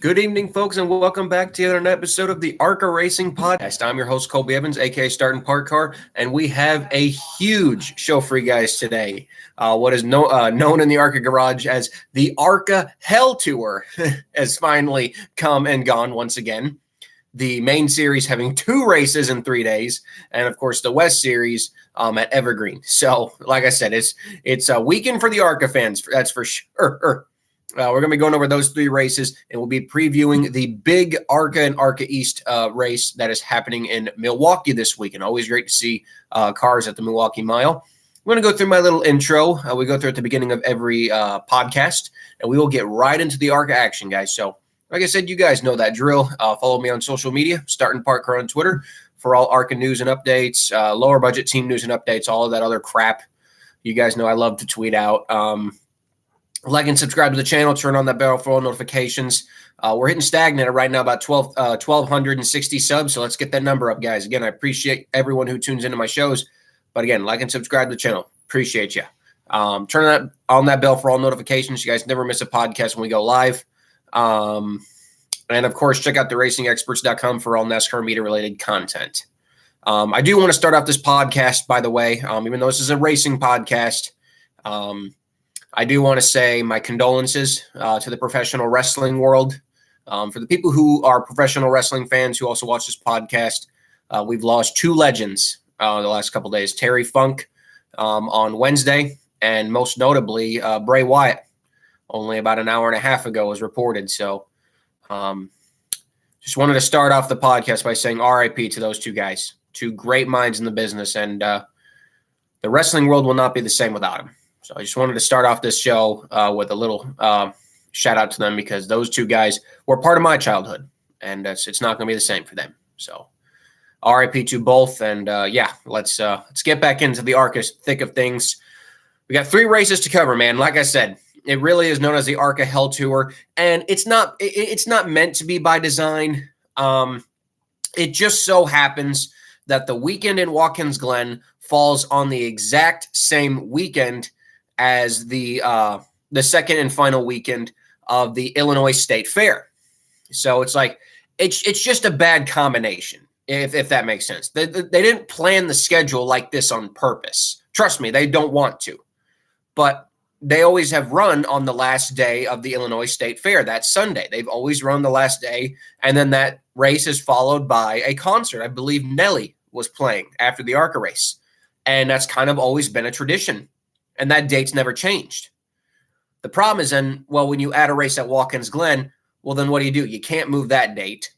Good evening, folks, and welcome back to another episode of the ARCA Racing Podcast. I'm your host, Colby Evans, aka Starting Park Car, and we have a huge show for you guys today. What is known in the ARCA garage as the ARCA Hell Tour has finally come and gone once again. The main series having 2 races in 3 days, and of course the West Series at Evergreen. So, like I said, it's a weekend for the ARCA fans. That's for sure. We're going to be going over those 3 races, and we'll be previewing the big ARCA and ARCA East race that is happening in Milwaukee this weekend. Always great to see cars at the Milwaukee Mile. I'm going to go through my little intro. We go through at the beginning of every podcast, and we will get right into the ARCA action, guys. So, like I said, you guys know that drill. Follow me on social media, Starting Park Car on Twitter for all ARCA news and updates, lower budget team news and updates, all of that other crap. You guys know I love to tweet out. Like and subscribe to the channel. Turn on that bell for all notifications. We're hitting stagnant right now, about 1,260 subs. So let's get that number up, guys. Again, I appreciate everyone who tunes into my shows. But again, like and subscribe to the channel. Appreciate you. Turn on that bell for all notifications. You guys never miss a podcast when we go live. And of course, check out theracingexperts.com for all NASCAR media related content. I do want to start off this podcast, by the way, even though this is a racing podcast. I do want to say my condolences to the professional wrestling world. For the people who are professional wrestling fans who also watch this podcast, we've lost 2 legends the last couple of days. Terry Funk on Wednesday, and most notably Bray Wyatt. Only about an hour and a half ago was reported. So just wanted to start off the podcast by saying RIP to those 2 guys, 2 great minds in the business, and the wrestling world will not be the same without them. So I just wanted to start off this show with a little shout out to them, because those 2 guys were part of my childhood, and it's not going to be the same for them. So RIP to both, and let's get back into the ARCA thick of things. We got 3 races to cover, man. Like I said, it really is known as the ARCA Hell Tour, and it's not meant to be by design. It just so happens that the weekend in Watkins Glen falls on the exact same weekend as the second and final weekend of the Illinois State Fair. So it's like it's just a bad combination, if that makes sense. They didn't plan the schedule like this on purpose. Trust me, they don't want to. But they always have run on the last day of the Illinois State Fair, that Sunday. They've always run the last day, and then that race is followed by a concert. I believe Nelly was playing after the ARCA race, and that's kind of always been a tradition. And that date's never changed. The problem is then, when you add a race at Watkins Glen, well, then what do? You can't move that date.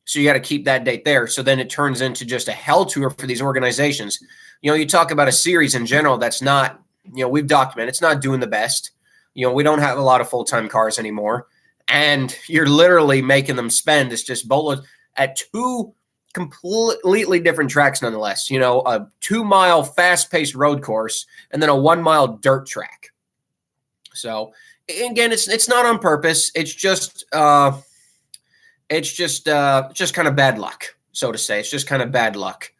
So you got to keep that date there. So then it turns into just a hell tour for these organizations. You talk about a series in general that's not, we've documented, it's not doing the best. We don't have a lot of full-time cars anymore. And you're literally making them spend, it's just boatloads at 2 completely different tracks nonetheless. A 2-mile fast-paced road course and then a 1-mile dirt track. So again, it's not on purpose. It's just kind of bad luck, so to say. It's just kind of bad luck.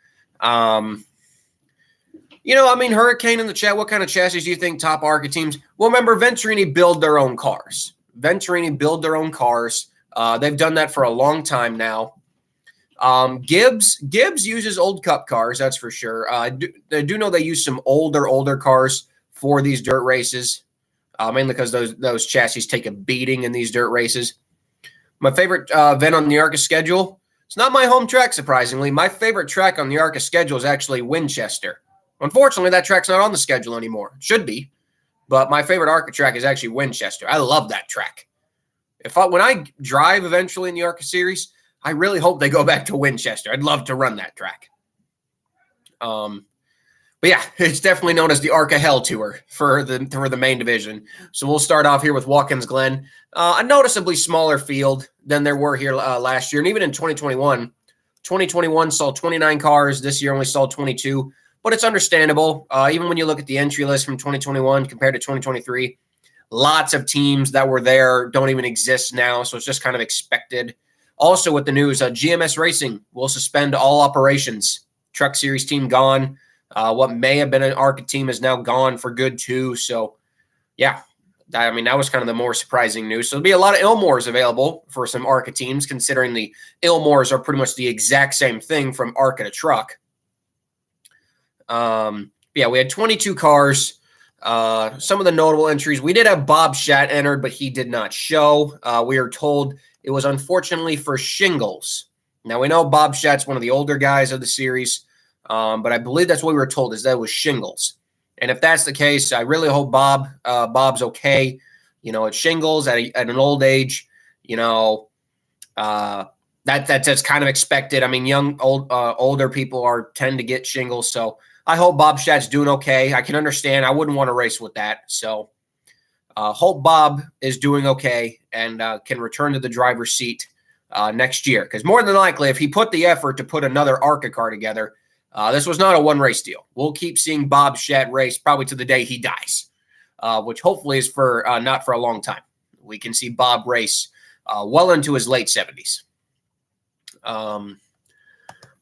Hurricane in the chat, what kind of chassis do you think top ARCA teams? Well, remember, Venturini build their own cars. They've done that for a long time now. Gibbs uses old Cup cars, that's for sure. I do know they use some older cars for these dirt races, mainly because those chassis take a beating in these dirt races. My favorite event on the ARCA schedule, it's not my home track, surprisingly. My favorite track on the ARCA schedule is actually Winchester. Unfortunately, that track's not on the schedule anymore. It should be, but my favorite ARCA track is actually Winchester. I love that track. When I drive eventually in the ARCA series, I really hope they go back to Winchester. I'd love to run that track. But yeah, it's definitely known as the ARCA Hell Tour for the main division. So we'll start off here with Watkins Glen, a noticeably smaller field than there were here last year. And even in 2021 saw 29 cars. This year only saw 22. But it's understandable. Even when you look at the entry list from 2021 compared to 2023, lots of teams that were there don't even exist now. So it's just kind of expected. Also with the news, GMS Racing will suspend all operations. Truck Series team gone. What may have been an ARCA team is now gone for good too. So, yeah, I mean, that was kind of the more surprising news. So there'll be a lot of Ilmores available for some ARCA teams, considering the Ilmores are pretty much the exact same thing from ARCA to truck. Yeah, we had 22 cars. Some of the notable entries, we did have Bob Schatt entered, but he did not show. We are told it was unfortunately for shingles. Now, we know Bob Schatt's one of the older guys of the series, but I believe that's what we were told, is that it was shingles. And if that's the case, I really hope Bob's okay. You know, it's shingles at an old age. You know, that's kind of expected. I mean, older people tend to get shingles, so I hope Bob Schatt's doing okay. I can understand. I wouldn't want to race with that, so hope Bob is doing okay and can return to the driver's seat next year. Because more than likely, if he put the effort to put another ARCA car together, this was not a one-race deal. We'll keep seeing Bob Schatt race probably to the day he dies, which hopefully is for not for a long time. We can see Bob race well into his late 70s.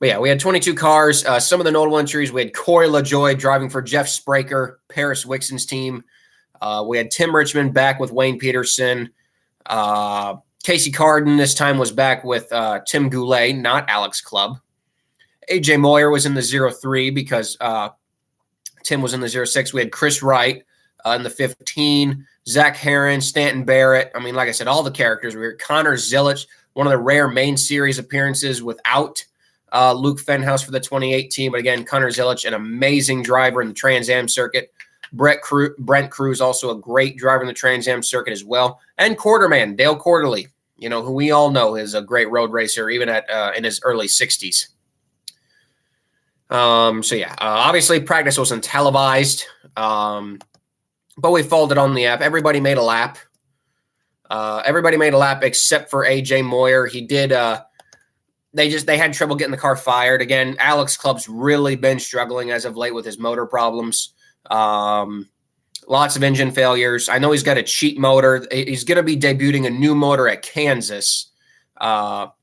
But yeah, we had 22 cars. Some of the notable entries, we had Corey LaJoie driving for Jeff Spraker, Paris Wixon's team. We had Tim Richmond back with Wayne Peterson. Casey Carden this time was back with Tim Goulet, not Alex Clubb. AJ Moyer was in the 03 because Tim was in the 06. We had Chris Wright in the 15, Zach Herron, Stanton Barrett. I mean, like I said, all the characters were here. Connor Zilisch, one of the rare main series appearances without Luke Fenhouse for the 2018. But again, Connor Zilisch, an amazing driver in the Trans Am circuit. Brent Cruz, also a great driver in the Trans Am circuit as well. And Quarterman, Dale Quarterly, you know, who we all know is a great road racer, even in his early 60s. So yeah, obviously practice wasn't televised, but we followed it on the app. Everybody made a lap. Everybody made a lap except for AJ Moyer. He did. They had trouble getting the car fired. Again, Alex Clubb's really been struggling as of late with his motor problems. Lots of engine failures. I know he's got a cheap motor. He's going to be debuting a new motor at Kansas. So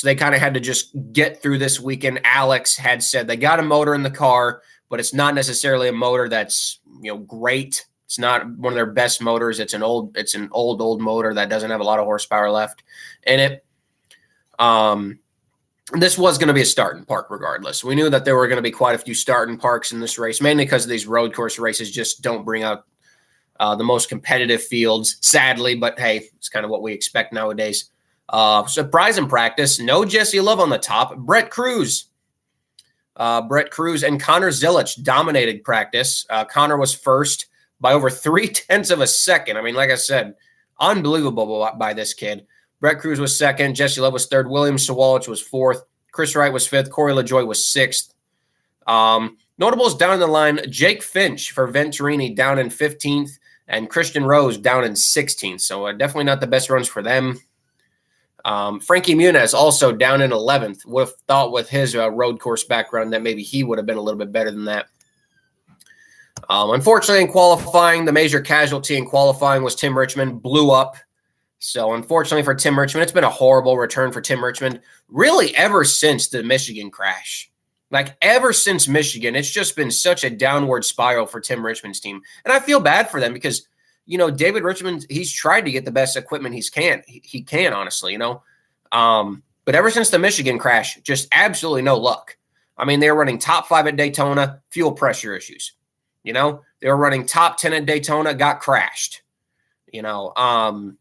they kind of had to just get through this weekend. Alex had said they got a motor in the car, but it's not necessarily a motor that's, you know, great. It's not one of their best motors. It's an old motor that doesn't have a lot of horsepower left in it. This was going to be a start and park regardless. We knew that there were going to be quite a few start and parks in this race, mainly because these road course races just don't bring out the most competitive fields, sadly, but hey, it's kind of what we expect nowadays. Surprise in practice, no Jesse Love on the top. Brett Cruz and Connor Zilisch dominated practice. Connor was first by over 0.3 of a second. I mean, like I said, unbelievable by this kid. Brett Cruz was second. Jesse Love was third. William Sawalich was fourth. Chris Wright was fifth. Corey LaJoie was sixth. Notables down the line, Jake Finch for Venturini down in 15th and Christian Rose down in 16th. So definitely not the best runs for them. Frankie Muniz also down in 11th. Would have thought with his road course background that maybe he would have been a little bit better than that. Unfortunately, in qualifying, the major casualty in qualifying was Tim Richmond, blew up. So unfortunately for Tim Richmond, it's been a horrible return for Tim Richmond, really ever since the Michigan crash. Like ever since Michigan, it's just been such a downward spiral for Tim Richmond's team. And I feel bad for them because, you know, David Richmond, he's tried to get the best equipment he can, honestly, you know. But ever since the Michigan crash, just absolutely no luck. I mean, they were running top 5 at Daytona, fuel pressure issues. You know, they were running top 10 at Daytona, got crashed. Came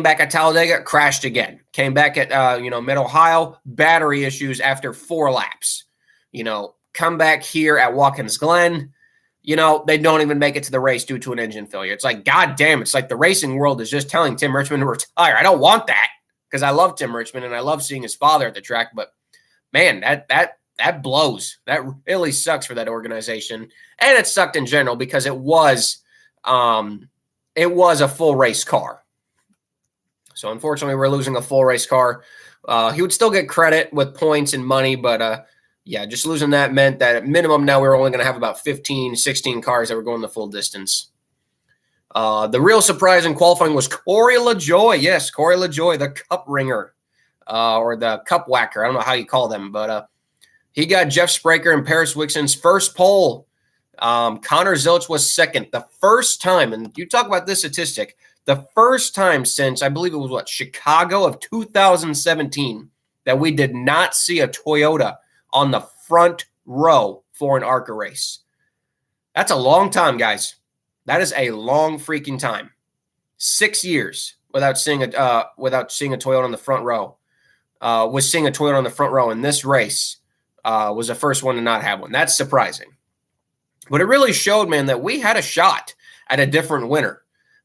back at Talladega, crashed again. Came back at, Mid-Ohio, battery issues after 4 laps. You know, come back here at Watkins Glen. You know, they don't even make it to the race due to an engine failure. It's like, God damn, it's like the racing world is just telling Tim Richmond to retire. I don't want that because I love Tim Richmond and I love seeing his father at the track. But, man, that blows. That really sucks for that organization. And it sucked in general because it was a full race car. So, unfortunately, we're losing a full race car. He would still get credit with points and money, but just losing that meant that at minimum now we're only going to have about 15, 16 cars that were going the full distance. The real surprise in qualifying was Corey LaJoie. Yes, Corey LaJoie, the cup ringer or the cup whacker. I don't know how you call them, but He got Jeff Spraker and Paris Wixon's first pole. Connor Zilisch was second. The first time, and you talk about this statistic, the first time since, I believe it was Chicago of 2017, that we did not see a Toyota on the front row for an ARCA race. That's a long time, guys. That is a long freaking time. 6 years without seeing a Toyota on the front row. Was seeing a Toyota on the front row in this race. Was the first one to not have one. That's surprising. But it really showed, man, that we had a shot at a different winner.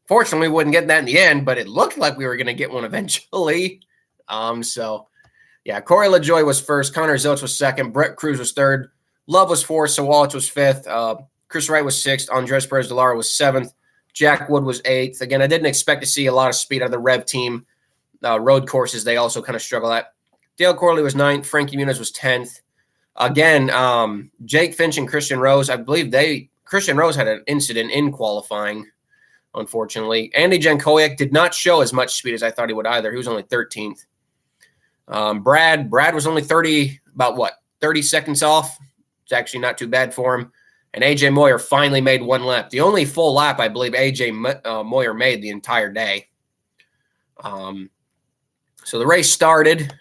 Fortunately, we wouldn't get that in the end, but it looked like we were going to get one eventually. Yeah, Corey LaJoie was first. Connor Zilisch was second. Brett Cruz was third. Love was fourth. Sawallich was fifth. Chris Wright was sixth. Andres Perez de Lara was seventh. Jack Wood was eighth. Again, I didn't expect to see a lot of speed out of the Rev team. Road courses, they also kind of struggle at. Dale Corley was ninth. Frankie Muniz was 10th. Again, Jake Finch and Christian Rose, I believe Christian Rose had an incident in qualifying, unfortunately. Andy Jankowiak did not show as much speed as I thought he would either. He was only 13th. Brad was only 30 seconds off. It's actually not too bad for him. And AJ Moyer finally made one lap. The only full lap I believe AJ Moyer made the entire day. So the race started.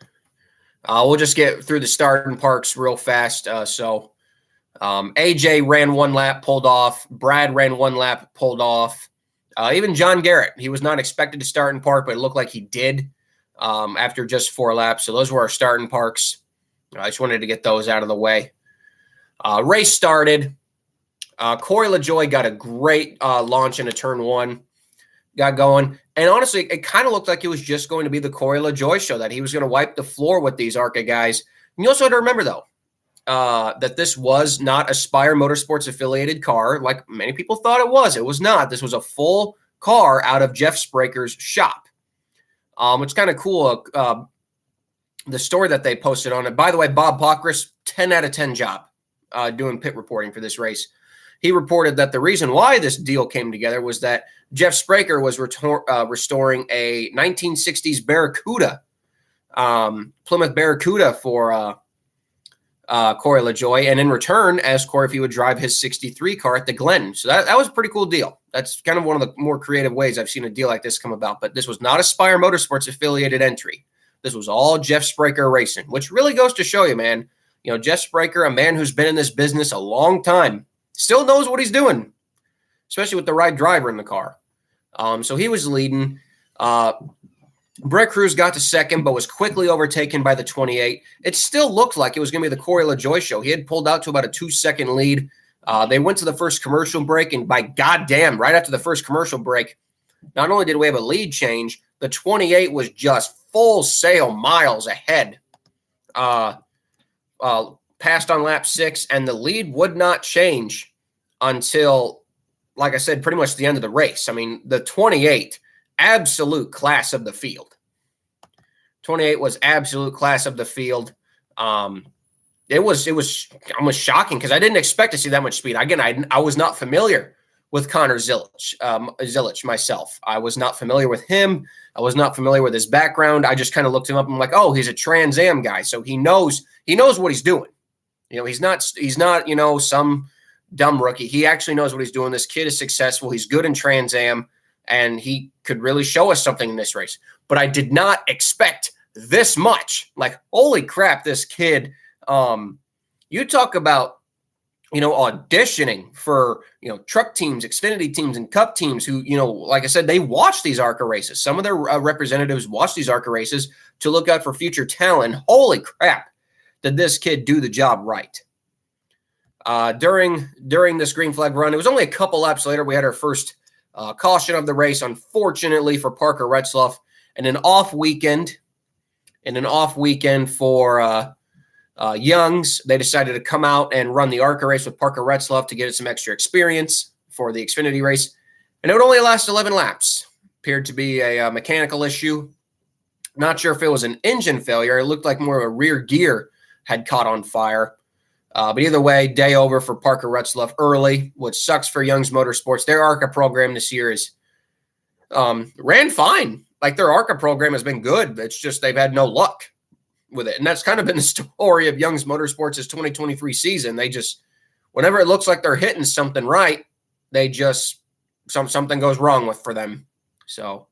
We'll just get through the starting parks real fast. AJ ran one lap, pulled off. Brad ran one lap, pulled off. Even John Garrett, he was not expected to start in park, but it looked like he did after just 4 laps. So those were our starting parks. I just wanted to get those out of the way. Race started. Corey LaJoie got a great launch into turn 1. Got going. And honestly, it kind of looked like it was just going to be the Corey LaJoie show, that he was going to wipe the floor with these ARCA guys. And you also have to remember, though, that this was not a Spire Motorsports affiliated car like many people thought it was. It was not. This was a full car out of Jeff Spraker's shop. It's kind of cool, the story that they posted on it. By the way, Bob Pockris, 10 out of 10 job doing pit reporting for this race. He reported that the reason why this deal came together was that Jeff Spraker was restoring a 1960s Barracuda, Plymouth Barracuda for Corey LaJoie, and in return asked Corey if he would drive his 63 car at the Glen. So that was a pretty cool deal. That's kind of one of the more creative ways I've seen a deal like this come about. But this was not a Spire Motorsports affiliated entry. This was all Jeff Spraker Racing, which really goes to show you, man, Jeff Spraker, a man who's been in this business a long time, still knows what he's doing, especially with the right driver in the car. So he was leading. Brett Cruz got to second, but was quickly overtaken by the 28. It still looked like it was going to be the Corey LaJoie show. He had pulled out to about a 2-second lead. They went to the first commercial break, and by goddamn, right after the first commercial break, not only did we have a lead change, the 28 was just full sail miles ahead. Passed on lap 6, and the lead would not change until, like I said, pretty much the end of the race. I mean, the 28, absolute class of the field. 28 was absolute class of the field. It was almost shocking because I didn't expect to see that much speed. Again, I was not familiar with Connor Zilisch myself. I was not familiar with him. I was not familiar with his background. I just kind of looked him up and I'm like, oh, he's a Trans Am guy, so he knows what he's doing. He's not some dumb rookie. He actually knows what he's doing. This kid is successful. He's good in Trans Am, and he could really show us something in this race. But I did not expect this much. Like, holy crap, this kid. You talk about, auditioning for, truck teams, Xfinity teams, and Cup teams who, like I said, they watch these ARCA races. Some of their representatives watch these ARCA races to look out for future talent. Holy crap, did this kid do the job right. During this green flag run, it was only a couple laps later we had our first caution of the race, unfortunately for Parker Retzloff, and an off weekend for Youngs. They decided to come out and run the ARCA race with Parker Retzloff to get some extra experience for the Xfinity race, and it would only last 11 laps. Appeared to be a mechanical issue. Not sure if it was an engine failure. It looked like more of a rear gear had caught on fire. But either way, day over for Parker Retzloff early, which sucks for Young's Motorsports. Their ARCA program this year is ran fine. Like, their ARCA program has been good. It's just they've had no luck. with it. And that's kind of been the story of Young's Motorsports' 2023 season. They just, whenever it looks like they're hitting something right, they just, something goes wrong for them. So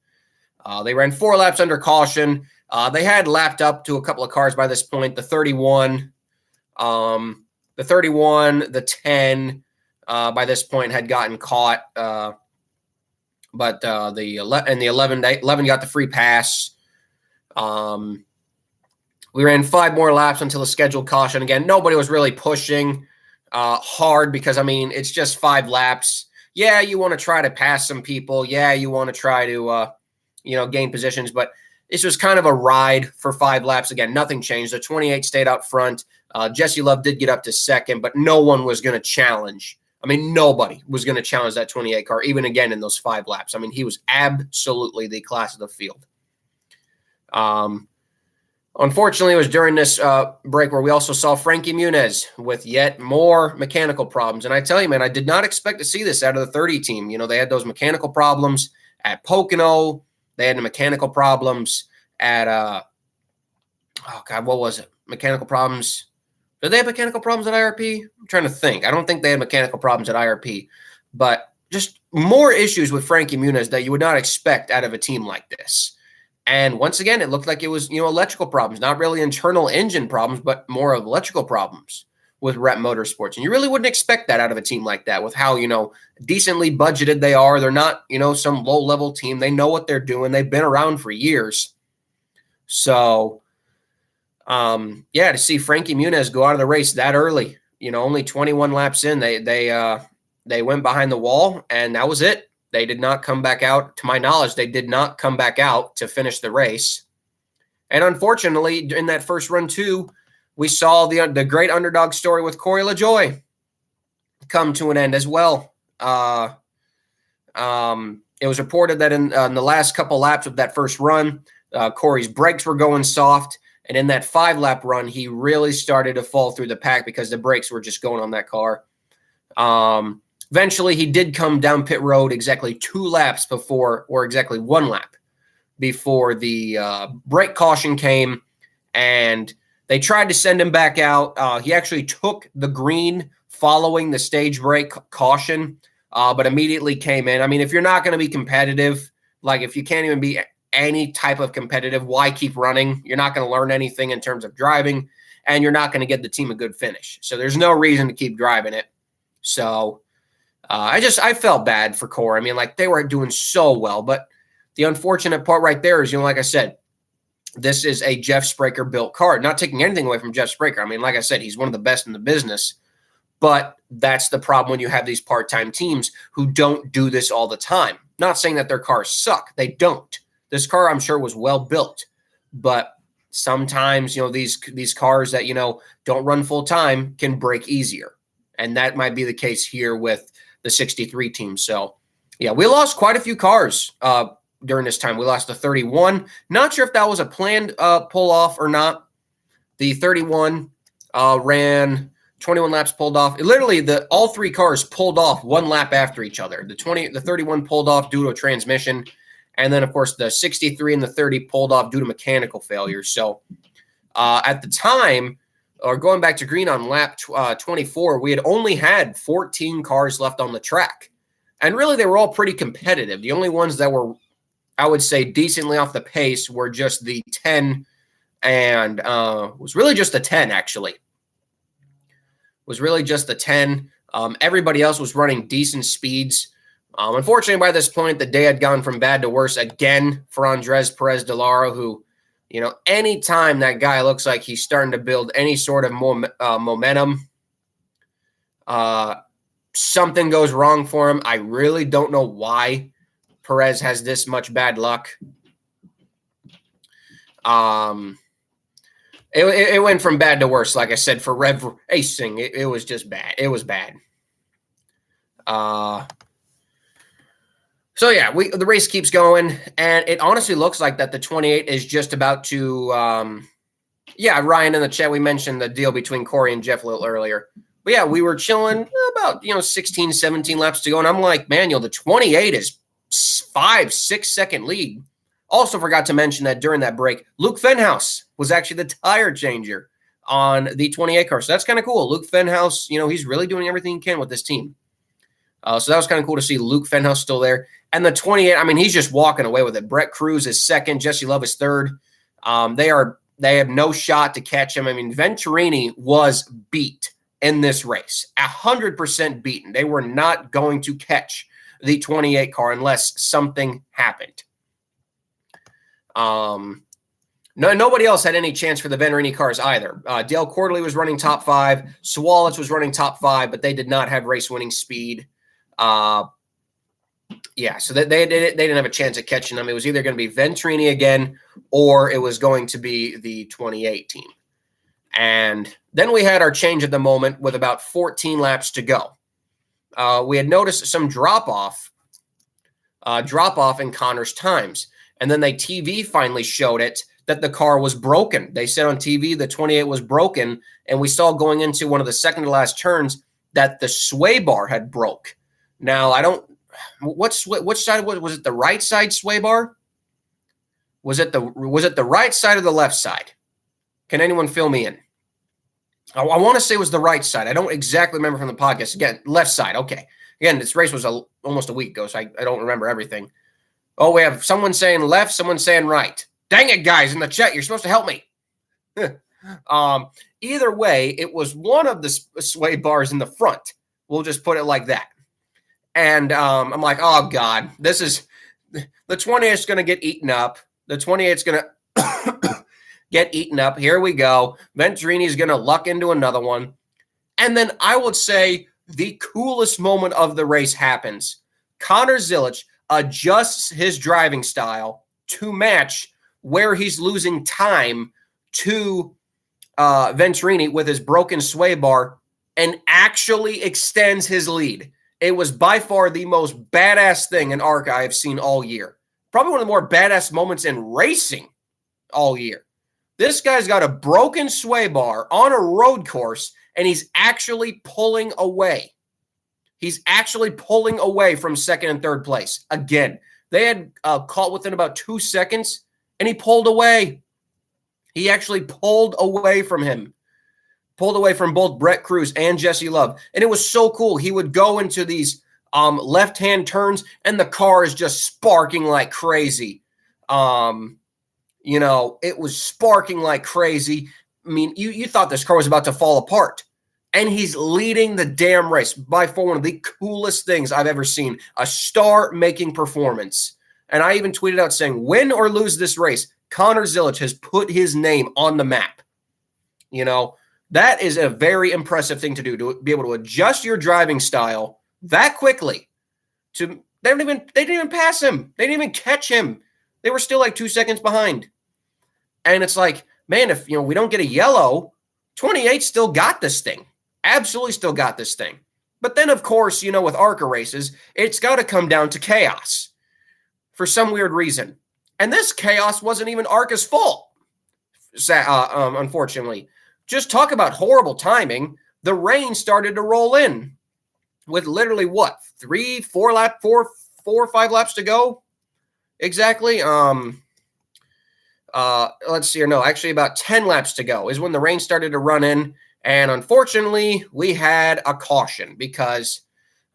they ran 4 laps under caution. They had lapped up to a couple of cars by this point, the 31, the 10 by this point had gotten caught. But the 11 got the free pass. We ran 5 more laps until the scheduled caution. Again, nobody was really pushing hard because, I mean, it's just 5 laps. Yeah, you want to try to pass some people. Yeah, you want to try to, gain positions. But this was kind of a ride for 5 laps. Again, nothing changed. The 28 stayed out front. Jesse Love did get up to second, but no one was going to challenge. I mean, nobody was going to challenge that 28 car, even again in those 5 laps. I mean, he was absolutely the class of the field. Unfortunately, it was during this break where we also saw Frankie Muniz with yet more mechanical problems. And I tell you, man, I did not expect to see this out of the 30 team. You know, they had those mechanical problems at Pocono. They had the mechanical problems at, what was it? Mechanical problems. Did they have mechanical problems at IRP? I'm trying to think. I don't think they had mechanical problems at IRP. But just more issues with Frankie Muniz that you would not expect out of a team like this. And once again, it looked like it was, electrical problems, not really internal engine problems, but more of electrical problems with Rep Motorsports. And you really wouldn't expect that out of a team like that with how, decently budgeted they are. They're not, some low-level team. They know what they're doing. They've been around for years. So, to see Frankie Muniz go out of the race that early, only 21 laps in, they went behind the wall, and that was it. They did not come back out. To my knowledge, they did not come back out to finish the race. And unfortunately, in that first run, too, we saw the great underdog story with Corey LaJoie come to an end as well. It was reported that in the last couple laps of that first run, Corey's brakes were going soft. And in that 5-lap run, he really started to fall through the pack because the brakes were just going on that car. Eventually, he did come down pit road exactly 2 laps before, or exactly 1 lap before the brake caution came, and they tried to send him back out. He actually took the green following the stage brake caution, but immediately came in. I mean, if you're not going to be competitive, like if you can't even be any type of competitive, why keep running? You're not going to learn anything in terms of driving, and you're not going to get the team a good finish. So there's no reason to keep driving it. So I felt bad for Corey. I mean, like, they were doing so well, but the unfortunate part right there is, like I said, this is a Jeff Spraker built car. Not taking anything away from Jeff Spraker. I mean, like I said, he's one of the best in the business, but that's the problem when you have these part-time teams who don't do this all the time. Not saying that their cars suck. They don't. This car, I'm sure, was well built, but sometimes, these cars that, don't run full time can break easier. And that might be the case here with the 63 team. So, yeah, we lost quite a few cars during this time. We lost the 31. Not sure if that was a planned pull-off or not. The 31 ran 21 laps, pulled off. Literally, all 3 cars pulled off 1 lap after each other. The 31 pulled off due to a transmission. And then, of course, the 63 and the 30 pulled off due to mechanical failures. So, at the time, or going back to green on lap 24, we had only had 14 cars left on the track. And really, they were all pretty competitive. The only ones that were, I would say, decently off the pace were just the 10 and was really just the 10, actually. Was really just the 10. Everybody else was running decent speeds. Unfortunately, by this point, the day had gone from bad to worse again for Andres Perez de Lara, who, anytime that guy looks like he's starting to build any sort of momentum, something goes wrong for him. I really don't know why Perez has this much bad luck. It went from bad to worse, like I said, for Rev Racing. It was just bad. It was bad. So, yeah, the race keeps going, and it honestly looks like that the 28 is just about to Ryan in the chat, we mentioned the deal between Corey and Jeff a little earlier. But, yeah, we were chilling about, 16, 17 laps to go, and I'm like, man, the 28 is 5-6 second lead. Also forgot to mention that during that break, Luke Fenhouse was actually the tire changer on the 28 car. So that's kind of cool. Luke Fenhouse, he's really doing everything he can with this team. So that was kind of cool to see Luke Fenhouse still there. And the 28, he's just walking away with it. Brett Cruz is second. Jesse Love is third. They have no shot to catch him. Venturini was beat in this race, 100% beaten. They were not going to catch the 28 car unless something happened. Nobody else had any chance for the Venturini cars either. Dale Quarterly was running top 5. Swalitz was running top 5, but they did not have race-winning speed. So they didn't have a chance at catching them. It was either going to be Venturini again, or it was going to be the 28 team. And then we had our change at the moment with about 14 laps to go. We had noticed some drop-off in Connor's times. And then TV finally showed it that the car was broken. They said on TV the 28 was broken, and we saw going into one of the second-to-last turns that the sway bar had broke. Now, which side was it? The right side sway bar? Was it the right side or the left side? Can anyone fill me in? I want to say it was the right side. I don't exactly remember from the podcast. Again, left side. Okay. Again, this race was almost a week ago, so I don't remember everything. Oh, we have someone saying left, someone saying right. Dang it, guys, in the chat, you're supposed to help me. Either way, it was one of the sway bars in the front. We'll just put it like that. And I'm like, oh, God, this is – the 28 is going to get eaten up. The 28 is going to get eaten up. Here we go. Venturini is going to luck into another one. And then I would say the coolest moment of the race happens. Connor Zilisch adjusts his driving style to match where he's losing time to Venturini with his broken sway bar and actually extends his lead. It was by far the most badass thing in ARCA I have seen all year. Probably one of the more badass moments in racing all year. This guy's got a broken sway bar on a road course, and he's actually pulling away. He's actually pulling away from second and third place. Again, they had caught within about 2 seconds, and he pulled away. He actually pulled away from him. Pulled away from both Brett Cruz and Jesse Love. And it was so cool. He would go into these left-hand turns, and the car is just sparking like crazy. It was sparking like crazy. You thought this car was about to fall apart. And he's leading the damn race. By far one of the coolest things I've ever seen. A star-making performance. And I even tweeted out saying, win or lose this race, Connor Zilisch has put his name on the map. That is a very impressive thing to do, to be able to adjust your driving style that quickly. They didn't even pass him. They didn't even catch him. They were still like 2 seconds behind. And it's like, man, if we don't get a yellow, 28 still got this thing. Absolutely still got this thing. But then, of course, with ARCA races, it's got to come down to chaos for some weird reason. And this chaos wasn't even ARCA's fault, unfortunately. Just talk about horrible timing. The rain started to roll in with literally 4 or 5 laps to go? Exactly. Let's see here. No, actually about 10 laps to go is when the rain started to run in. And unfortunately, we had a caution because,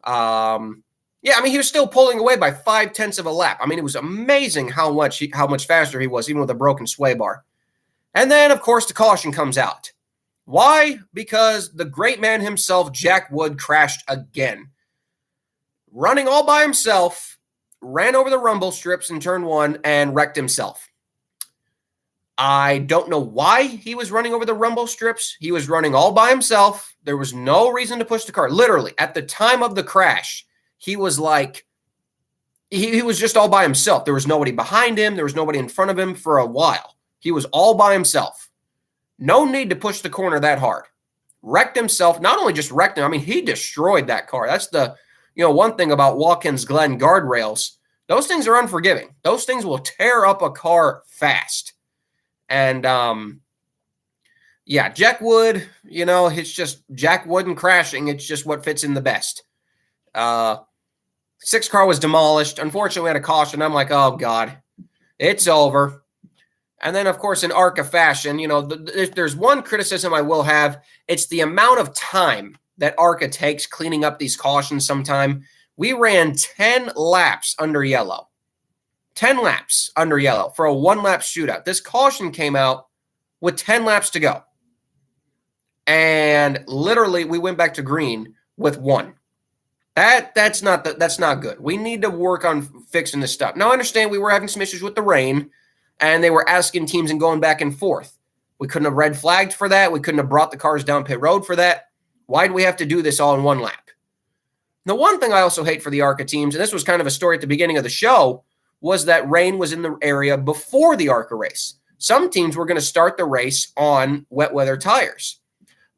he was still pulling away by 0.5 of a lap. It was amazing how much faster he was, even with a broken sway bar. And then, of course, the caution comes out. Why? Because the great man himself, Jack Wood, crashed again. Running all by himself, ran over the rumble strips in turn 1 and wrecked himself. I don't know why he was running over the rumble strips. He was running all by himself. There was no reason to push the car. Literally, at the time of the crash, he was like, he was just all by himself. There was nobody behind him. There was nobody in front of him for a while. He was all by himself. No need to push the corner that hard. Wrecked himself. Not only just wrecked him, he destroyed that car. That's the, one thing about Watkins Glen guardrails. Those things are unforgiving. Those things will tear up a car fast. And, Jack Wood, it's just Jack Wood and crashing. It's just what fits in the best. 6 car was demolished. Unfortunately, we had a caution. I'm like, oh, God. It's over. And then, of course, in ARCA fashion, if there's one criticism I will have, it's the amount of time that ARCA takes cleaning up these cautions sometime. We ran 10 laps under yellow. 10 laps under yellow for a one-lap shootout. This caution came out with 10 laps to go. And literally, we went back to green with 1. That's not good. We need to work on fixing this stuff. Now, I understand we were having some issues with the rain, and they were asking teams and going back and forth. We couldn't have red flagged for that. We couldn't have brought the cars down pit road for that. Why do we have to do this all in one lap? The one thing I also hate for the ARCA teams, and this was kind of a story at the beginning of the show, was that rain was in the area before the ARCA race. Some teams were going to start the race on wet weather tires.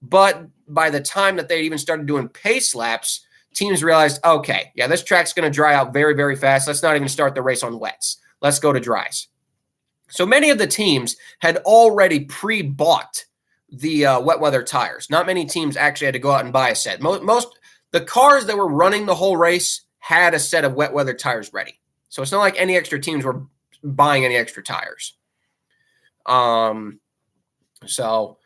But by the time that they even started doing pace laps, teams realized, okay, yeah, this track's going to dry out very, very fast. Let's not even start the race on wets. Let's go to dries. So many of the teams had already pre-bought the wet weather tires. Not many teams actually had to go out and buy a set. Most the cars that were running the whole race had a set of wet weather tires ready. So it's not like any extra teams were buying any extra tires. So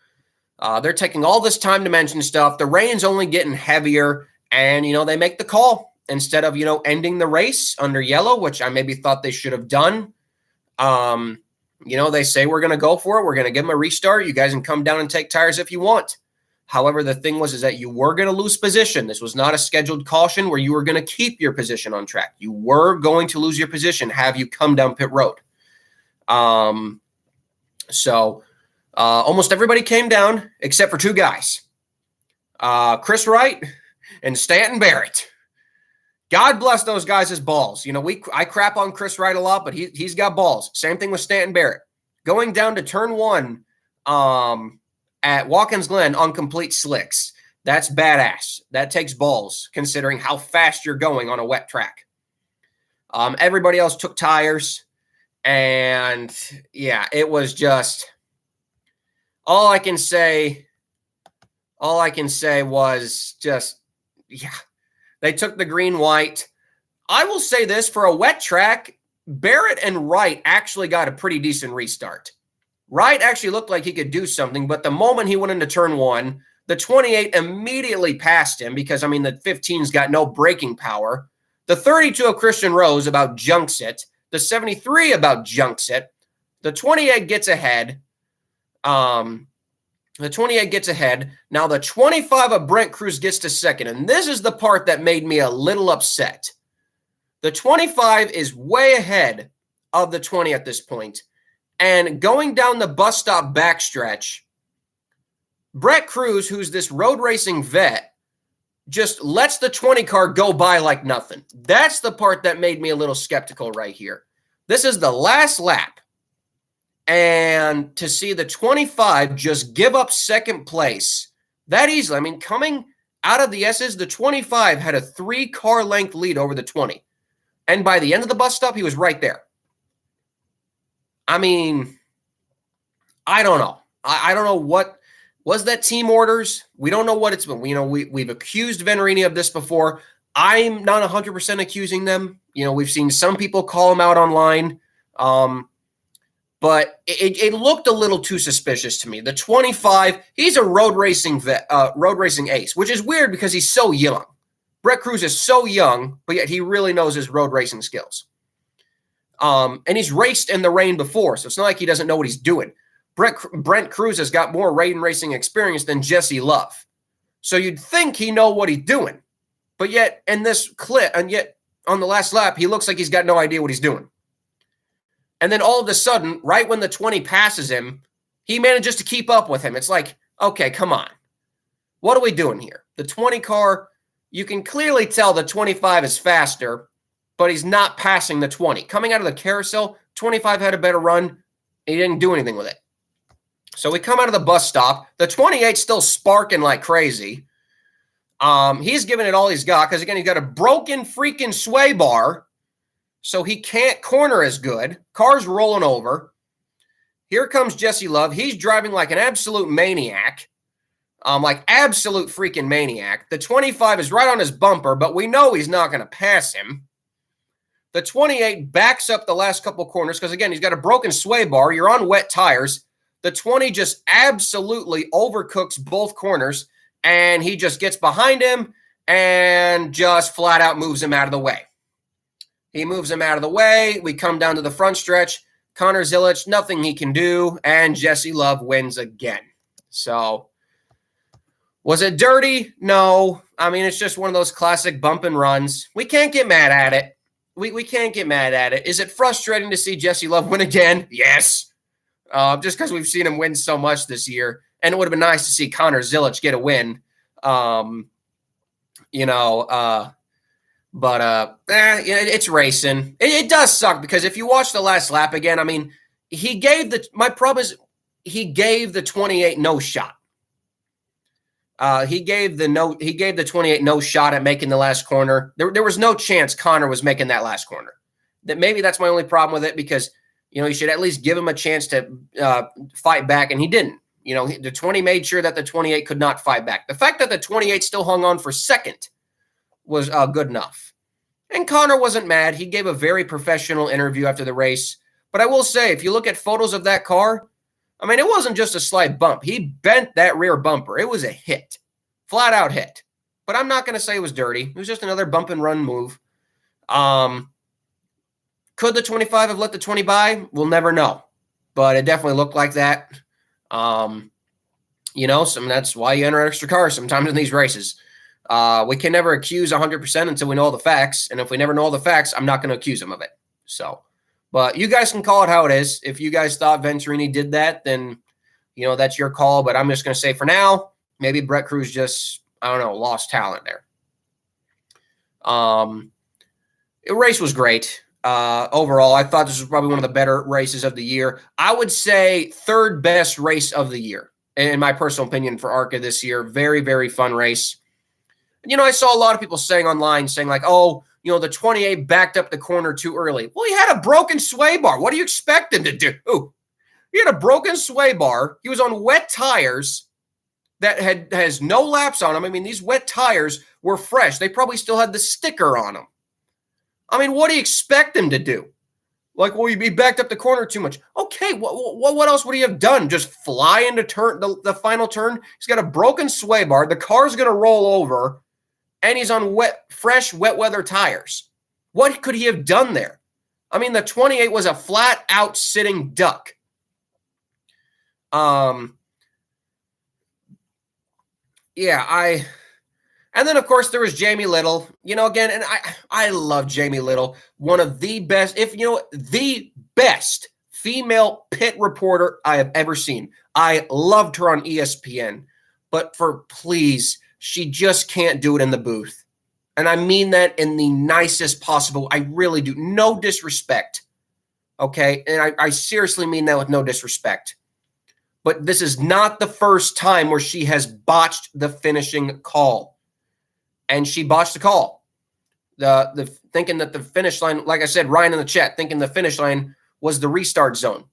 they're taking all this time to mention stuff. The rain's only getting heavier, and, they make the call instead of, ending the race under yellow, which I maybe thought they should have done. They say we're going to go for it. We're going to give them a restart. You guys can come down and take tires if you want. However, the thing is that you were going to lose position. This was not a scheduled caution where you were going to keep your position on track. You were going to lose your position, have you come down pit road. So almost everybody came down except for 2 guys, Chris Wright and Stanton Barrett. God bless those guys' balls. I crap on Chris Wright a lot, but he's got balls. Same thing with Stanton Barrett. Going down to turn 1 at Watkins Glen on complete slicks. That's badass. That takes balls, considering how fast you're going on a wet track. Everybody else took tires, and yeah, it was just all I can say was just, yeah. They took the green-white. I will say this, for a wet track, Barrett and Wright actually got a pretty decent restart. Wright actually looked like he could do something, but the moment he went into turn 1, the 28 immediately passed him because, the 15's got no braking power. The 32 of Christian Rose about junks it. The 73 about junks it. The 28 gets ahead. The 28 gets ahead. Now the 25 of Brent Cruz gets to second. And this is the part that made me a little upset. The 25 is way ahead of the 20 at this point. And going down the bus stop backstretch, Brent Cruz, who's this road racing vet, just lets the 20 car go by like nothing. That's the part that made me a little skeptical right here. This is the last lap. And to see the 25 just give up second place that easily. Coming out of the S's, the 25 had a 3-car length lead over the 20. And by the end of the bus stop, he was right there. I don't know. I don't know what was that team orders. We don't know what it's been. We've accused Venturini of this before. I'm not 100% accusing them. We've seen some people call him out online. But it looked a little too suspicious to me. The 25, he's a road racing ace, which is weird because he's so young. Brent Cruz is so young, but yet he really knows his road racing skills. And he's raced in the rain before, so it's not like he doesn't know what he's doing. Brent Cruz has got more rain racing experience than Jesse Love. So you'd think he know what he's doing. But yet in this clip, and yet on the last lap, he looks like he's got no idea what he's doing. And then all of a sudden, right when the 20 passes him, he manages to keep up with him. It's like, okay, come on. What are we doing here? The 20 car, you can clearly tell the 25 is faster, but he's not passing the 20. Coming out of the carousel, 25 had a better run. He didn't do anything with it. So we come out of the bus stop. The 28's still sparking like crazy. He's giving it all he's got because, again, he's got a broken freaking sway bar. So he can't corner as good. Car's rolling over. Here comes Jesse Love. He's driving like an absolute maniac. Like absolute freaking maniac. The 25 is right on his bumper, but we know he's not going to pass him. The 28 backs up the last couple corners because, again, he's got a broken sway bar. You're on wet tires. The 20 just absolutely overcooks both corners, and he just gets behind him and just flat out moves him out of the way. He moves him out of the way. We come down to the front stretch. Connor Zilisch, nothing he can do, and Jesse Love wins again. So, was it dirty? No. I mean, it's just one of those classic bump and runs. We can't get mad at it. We can't get mad at it. Is it frustrating to see Jesse Love win again? Yes. Just because we've seen him win so much this year. And it would have been nice to see Connor Zilisch get a win. It's racing. It does suck because if you watch the last lap again, I mean, my problem is he gave the 28 no shot. He gave the 28 no shot at making the last corner. There was no chance Connor was making that last corner. Maybe that's my only problem with it because, you should at least give him a chance to fight back, and he didn't. The 20 made sure that the 28 could not fight back. The fact that the 28 still hung on for second was good enough. And Connor wasn't mad. He gave a very professional interview after the race. But I will say, if you look at photos of that car, I mean, it wasn't just a slight bump. He bent that rear bumper. It was a hit, flat out hit. But I'm not going to say it was dirty. It was just another bump and run move. Could the 25 have let the 20 by? We'll never know. But it definitely looked like that. That's why you enter extra cars sometimes in these races. We can never accuse 100% until we know all the facts. And if we never know all the facts, I'm not going to accuse him of it. So, but you guys can call it how it is. If you guys thought Venturini did that, then, that's your call. But I'm just going to say for now, maybe Brett Cruz just, lost talent there. The race was great. Overall, I thought this was probably one of the better races of the year. I would say third best race of the year, in my personal opinion, for ARCA this year. Very, very fun race. I saw a lot of people saying online, like, the 28 backed up the corner too early. Well, he had a broken sway bar. What do you expect him to do? He had a broken sway bar. He was on wet tires that has no laps on them. I mean, these wet tires were fresh. They probably still had the sticker on them. I mean, what do you expect him to do? Like, well, he backed up the corner too much. Okay, what else would he have done? Just fly into the final turn? He's got a broken sway bar. The car's going to roll over, and he's on fresh, wet weather tires. What could he have done there? I mean, the 28 was a flat-out sitting duck. And then, of course, there was Jamie Little, again, and I love Jamie Little, one of the best, the best female pit reporter I have ever seen. I loved her on ESPN, but please, she just can't do it in the booth. And I mean that in the nicest possible. I really do. No disrespect. Okay. And I seriously mean that with no disrespect. But this is not the first time where she has botched the finishing call. And she botched the call. The thinking that the finish line, like I said, Ryan in the chat, thinking the finish line was the restart zone.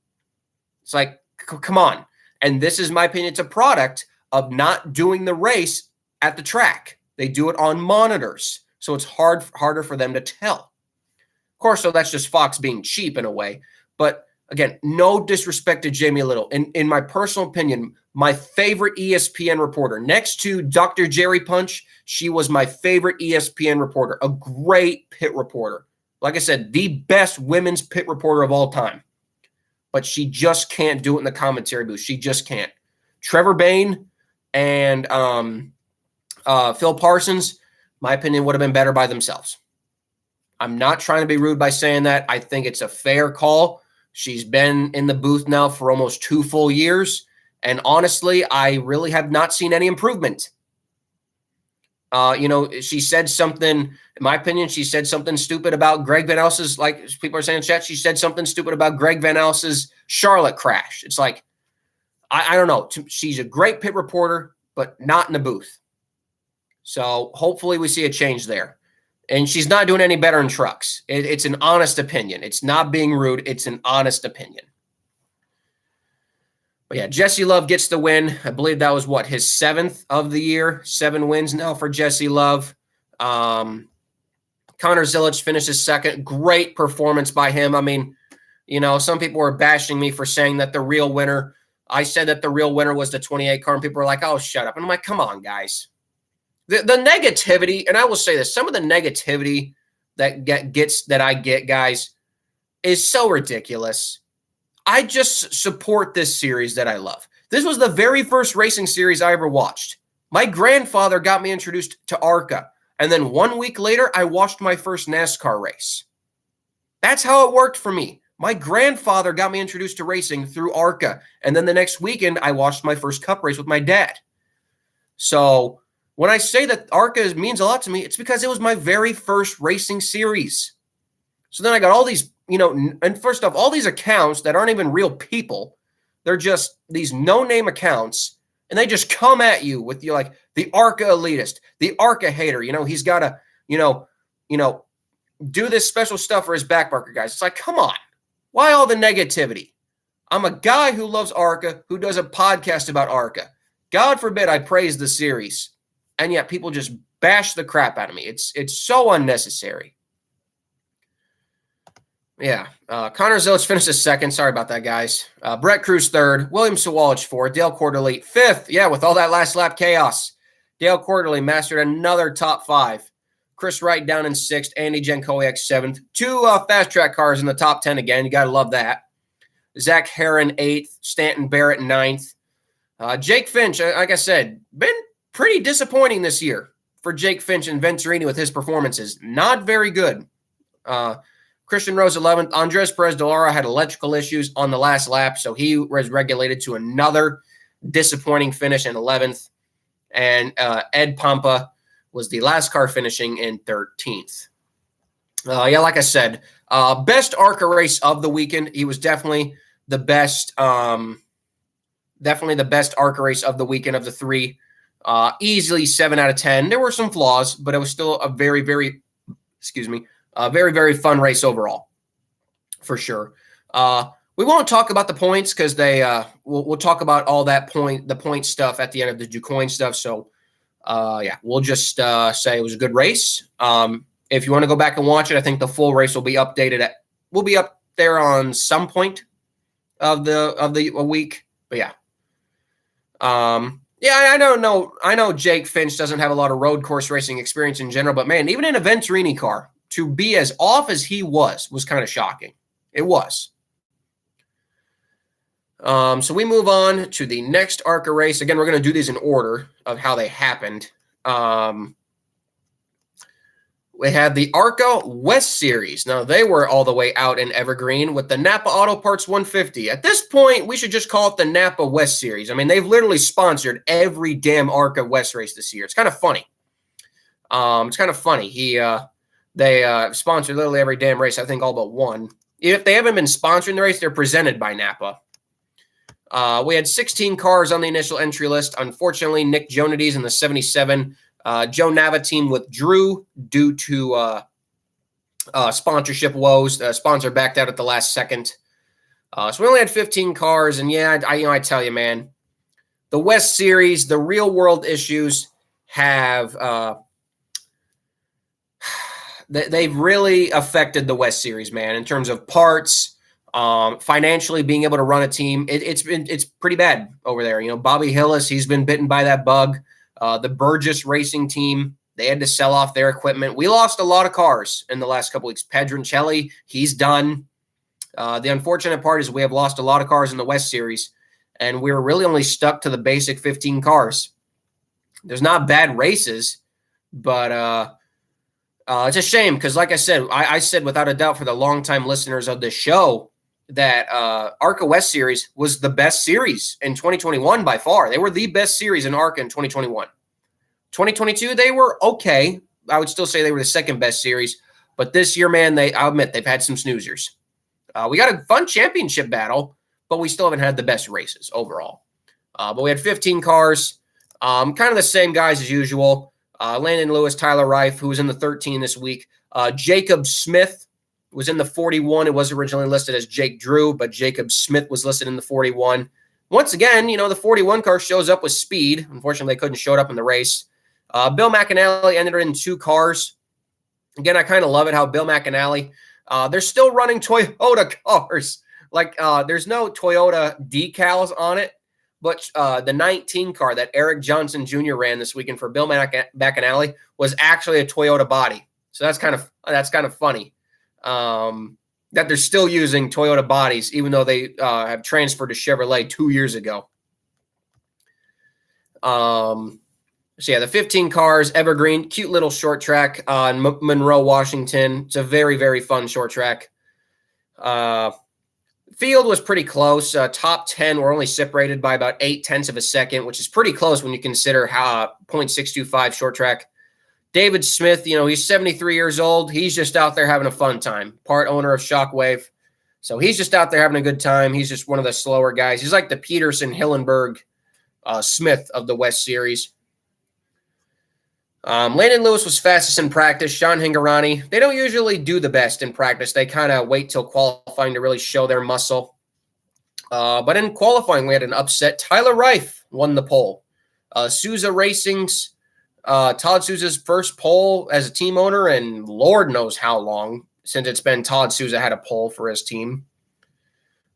It's like, come on. And this is my opinion. It's a product of not doing the race at the track. They do it on monitors. So it's harder for them to tell. Of course, so that's just Fox being cheap in a way. But again, no disrespect to Jamie Little. In my personal opinion, my favorite ESPN reporter, next to Dr. Jerry Punch, she was my favorite ESPN reporter, a great pit reporter. Like I said, the best women's pit reporter of all time. But she just can't do it in the commentary booth. She just can't. Trevor Bain and Phil Parsons, my opinion, would have been better by themselves. I'm not trying to be rude by saying that. I think it's a fair call. She's been in the booth now for almost 2 full years. And honestly, I really have not seen any improvement. She said something, in my opinion, she said something stupid about Greg Van Els's, like people are saying in chat, she said something stupid about Greg Van Els's Charlotte crash. It's like, I don't know. She's a great pit reporter, but not in the booth. So hopefully we see a change there. And she's not doing any better in trucks. It's an honest opinion. It's not being rude. It's an honest opinion. But yeah, Jesse Love gets the win. I believe that was his 7th of the year. 7 wins now for Jesse Love. Connor Connor Zilisch finishes second. Great performance by him. I mean, some people were bashing me for saying that the real winner, I said that the real winner was the 28 car, and people were like, oh, shut up. And I'm like, come on, guys. The negativity, and I will say this, some of the negativity that I get, guys, is so ridiculous. I just support this series that I love. This was the very first racing series I ever watched. My grandfather got me introduced to ARCA, and then 1 week later, I watched my first NASCAR race. That's how it worked for me. My grandfather got me introduced to racing through ARCA, and then the next weekend, I watched my first Cup race with my dad. So when I say that ARCA means a lot to me, it's because it was my very first racing series. So then I got all these, and first off, all these accounts that aren't even real people. They're just these no-name accounts, and they just come at you with like the ARCA elitist, the ARCA hater. He's got to, do this special stuff for his backmarker guys. It's like, come on. Why all the negativity? I'm a guy who loves ARCA, who does a podcast about ARCA. God forbid I praise the series, and yet people just bash the crap out of me. It's so unnecessary. Yeah, Connor Zilisch finishes second. Sorry about that, guys. Brett Cruz third. William Sawalich fourth. Dale Quarterly fifth. Yeah, with all that last lap chaos. Dale Quarterly mastered another top five. Chris Wright down in sixth. Andy Jankowiak seventh. Two fast track cars in the top 10 again. You got to love that. Zach Herron eighth. Stanton Barrett ninth. Jake Finch, like I said, been pretty disappointing this year for Jake Finch and Venturini with his performances. Not very good. Christian Rose 11th. Andres Perez de Lara had electrical issues on the last lap, so he was regulated to another disappointing finish in 11th. And Ed Pampa was the last car finishing in 13th. Like I said, best ARCA race of the weekend. He was definitely the best. Definitely the best ARCA race of the weekend of the three. Easily 7 out of 10. There were some flaws, but it was still a very, very, very, very fun race overall, for sure. We won't talk about the points because we'll talk about all the point stuff at the end of the DuCoin stuff. So, we'll just say it was a good race. If you want to go back and watch it, I think the full race will be updated. Will be up there on some point of the week. But yeah. I don't know. I know Jake Finch doesn't have a lot of road course racing experience in general, but man, even in a Venturini car, to be as off as he was kind of shocking. It was. So we move on to the next ARCA race. Again, we're going to do these in order of how they happened. We had the ARCA West Series. Now, they were all the way out in Evergreen with the Napa Auto Parts 150. At this point, we should just call it the Napa West Series. I mean, they've literally sponsored every damn ARCA West race this year. It's kind of funny. They sponsored literally every damn race, I think all but one. If they haven't been sponsoring the race, they're presented by Napa. We had 16 cars on the initial entry list. Unfortunately, Nick Jonides in the 77 Joe Nava team withdrew due to sponsorship woes. The sponsor backed out at the last second. So we only had 15 cars. And yeah, I tell you, man, the West Series, the real world issues have they've really affected the West Series, man, in terms of parts, financially being able to run a team. It's pretty bad over there. Bobby Hillis, he's been bitten by that bug. The Burgess Racing team, they had to sell off their equipment. We lost a lot of cars in the last couple weeks. Pedroncelli, he's done. The unfortunate part is we have lost a lot of cars in the West Series, and we're really only stuck to the basic 15 cars. There's not bad races, but it's a shame because, like I said, I said without a doubt for the longtime listeners of this show that ARCA West Series was the best series in 2021 by far. They were the best series in ARCA in 2021. 2022, they were okay. I would still say they were the second best series. But this year, man, I'll admit they've had some snoozers. We got a fun championship battle, but we still haven't had the best races overall. But we had 15 cars, kind of the same guys as usual. Landon Lewis, Tyler Reif, who was in the 13 this week. Jacob Smith was in the 41. It was originally listed as Jake Drew, but Jacob Smith was listed in the 41. Once again, the 41 car shows up with speed. Unfortunately, they couldn't show it up in the race. Bill McAnally entered in 2 cars. Again, I kind of love it how Bill McAnally, they're still running Toyota cars. Like there's no Toyota decals on it, but the 19 car that Eric Johnson Jr. ran this weekend for Bill McAnally was actually a Toyota body. So that's kind of funny that they're still using Toyota bodies, even though they have transferred to Chevrolet 2 years ago. So yeah, the 15 cars, Evergreen, cute little short track on Monroe, Washington. It's a very, very fun short track. Field was pretty close. Top 10 were only separated by about 0.8 of a second, which is pretty close when you consider how 0.625 short track. David Smith, he's 73 years old. He's just out there having a fun time. Part owner of Shockwave. So he's just out there having a good time. He's just one of the slower guys. He's like the Peterson, Hillenberg, Smith of the West Series. Landon Lewis was fastest in practice. Sean Hingorani, they don't usually do the best in practice. They kind of wait till qualifying to really show their muscle. But in qualifying, we had an upset. Tyler Reif won the pole. Souza Racing's Todd Souza's first pole as a team owner, and Lord knows how long since it's been Todd Souza had a pole for his team.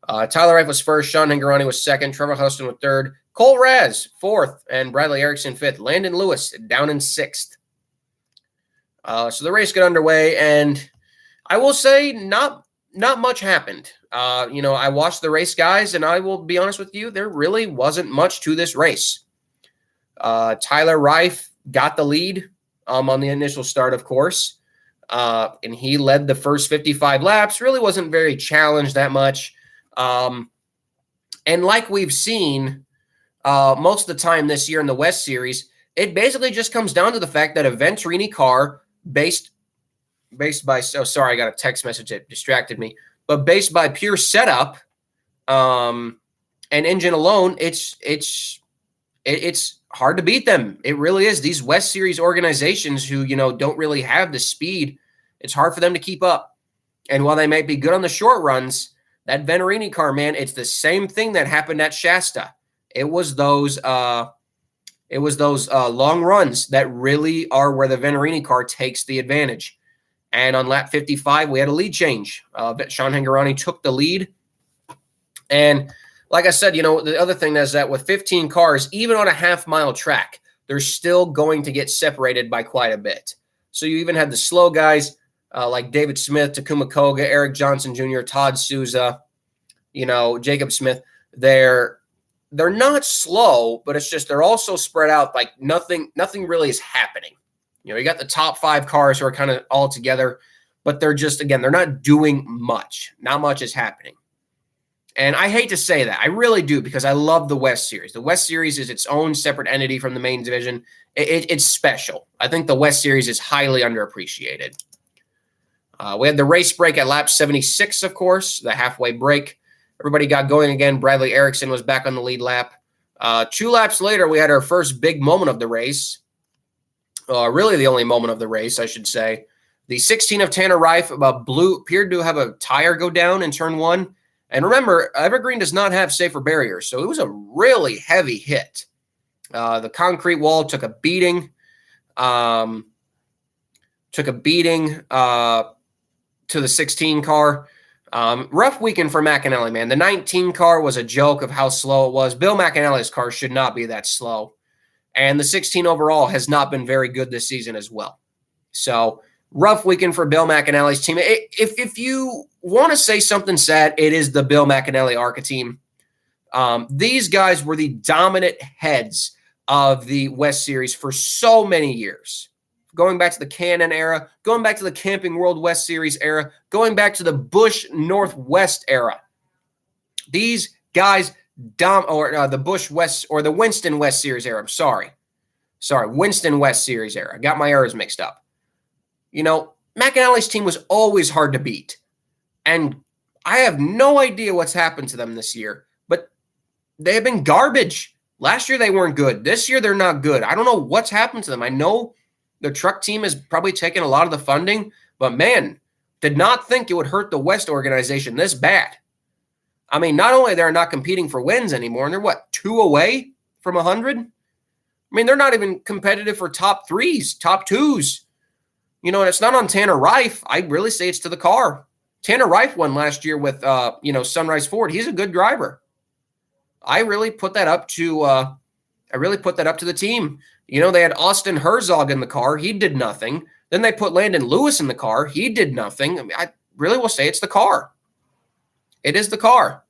Tyler Reif was first. Sean Hingorani was second. Trevor Huston was third. Cole Raz, fourth, and Bradley Erickson, fifth. Landon Lewis down in sixth. So the race got underway, and I will say not much happened. I watched the race, guys, and I will be honest with you, there really wasn't much to this race. Tyler Reif got the lead on the initial start, of course, and he led the first 55 laps. Really wasn't very challenged that much. And like we've seen most of the time this year in the West Series, it basically just comes down to the fact that a Venturini car based by, sorry, I got a text message that distracted me, but based by pure setup and engine alone, it's hard to beat them. It really is. These West Series organizations who, don't really have the speed, it's hard for them to keep up. And while they might be good on the short runs, that Venturini car, man, it's the same thing that happened at Shasta. It was those long runs that really are where the Venturini car takes the advantage. And on lap 55, we had a lead change. Sean Hingorani took the lead. And like I said, the other thing is that with 15 cars, even on a half-mile track, they're still going to get separated by quite a bit. So you even had the slow guys like David Smith, Takuma Koga, Eric Johnson Jr., Todd Souza, Jacob Smith. They're not slow, but it's just they're also spread out like nothing really is happening. You got the top 5 cars who are kind of all together, but they're just, again, they're not doing much. Not much is happening. And I hate to say that. I really do, because I love the West Series. The West Series is its own separate entity from the main division. It's special. I think the West Series is highly underappreciated. We had the race break at lap 76, of course, the halfway break. Everybody got going again. Bradley Erickson was back on the lead lap. 2 laps later, we had our first big moment of the race. Really the only moment of the race, I should say. The 16 of Tanner Reif appeared to have a tire go down in turn 1. And remember, Evergreen does not have safer barriers, so it was a really heavy hit. The concrete wall took a beating. To the 16 car. Rough weekend for McAnally, man. The 19 car was a joke of how slow it was. Bill McAnally's car should not be that slow. And the 16 overall has not been very good this season as well. So, rough weekend for Bill McAnally's team. If you want to say something sad, it is the Bill McAnally ARCA team. These guys were the dominant heads of the West Series for so many years. Going back to the Cannon era, going back to the Camping World West Series era, going back to the Busch Northwest era. These guys the Busch West or the Winston West Series era. I'm sorry, Winston West Series era. I got my eras mixed up. McAnally's team was always hard to beat. And I have no idea what's happened to them this year, but they have been garbage. Last year they weren't good. This year they're not good. I don't know what's happened to them. I know the truck team has probably taken a lot of the funding, but man, did not think it would hurt the West organization this bad. I mean, not only they're not competing for wins anymore, and they're 2 away from 100? I mean, they're not even competitive for top 3s, top 2s. And it's not on Tanner Reif. I really say it's to the car. Tanner Reif won last year with, Sunrise Ford. He's a good driver. I really put that up to the team. They had Austin Herzog in the car. He did nothing. Then they put Landon Lewis in the car. He did nothing. I mean, I really will say it's the car. It is the car.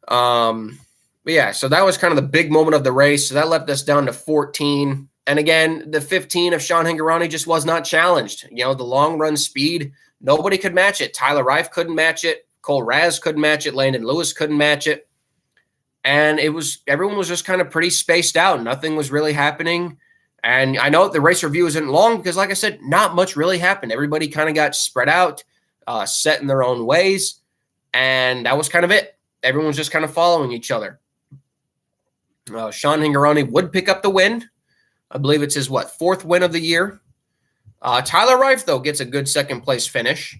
But yeah, so that was kind of the big moment of the race. So that left us down to 14. And again, the 15 of Sean Hingorani just was not challenged. The long run speed, nobody could match it. Tyler Reif couldn't match it. Cole Raz couldn't match it. Landon Lewis couldn't match it. And everyone was just kind of pretty spaced out. Nothing was really happening. And I know the race review isn't long because, like I said, not much really happened. Everybody kind of got spread out, set in their own ways. And that was kind of it. Everyone was just kind of following each other. Sean Hingorani would pick up the win. I believe it's his, fourth win of the year. Tyler Reif, though, gets a good second-place finish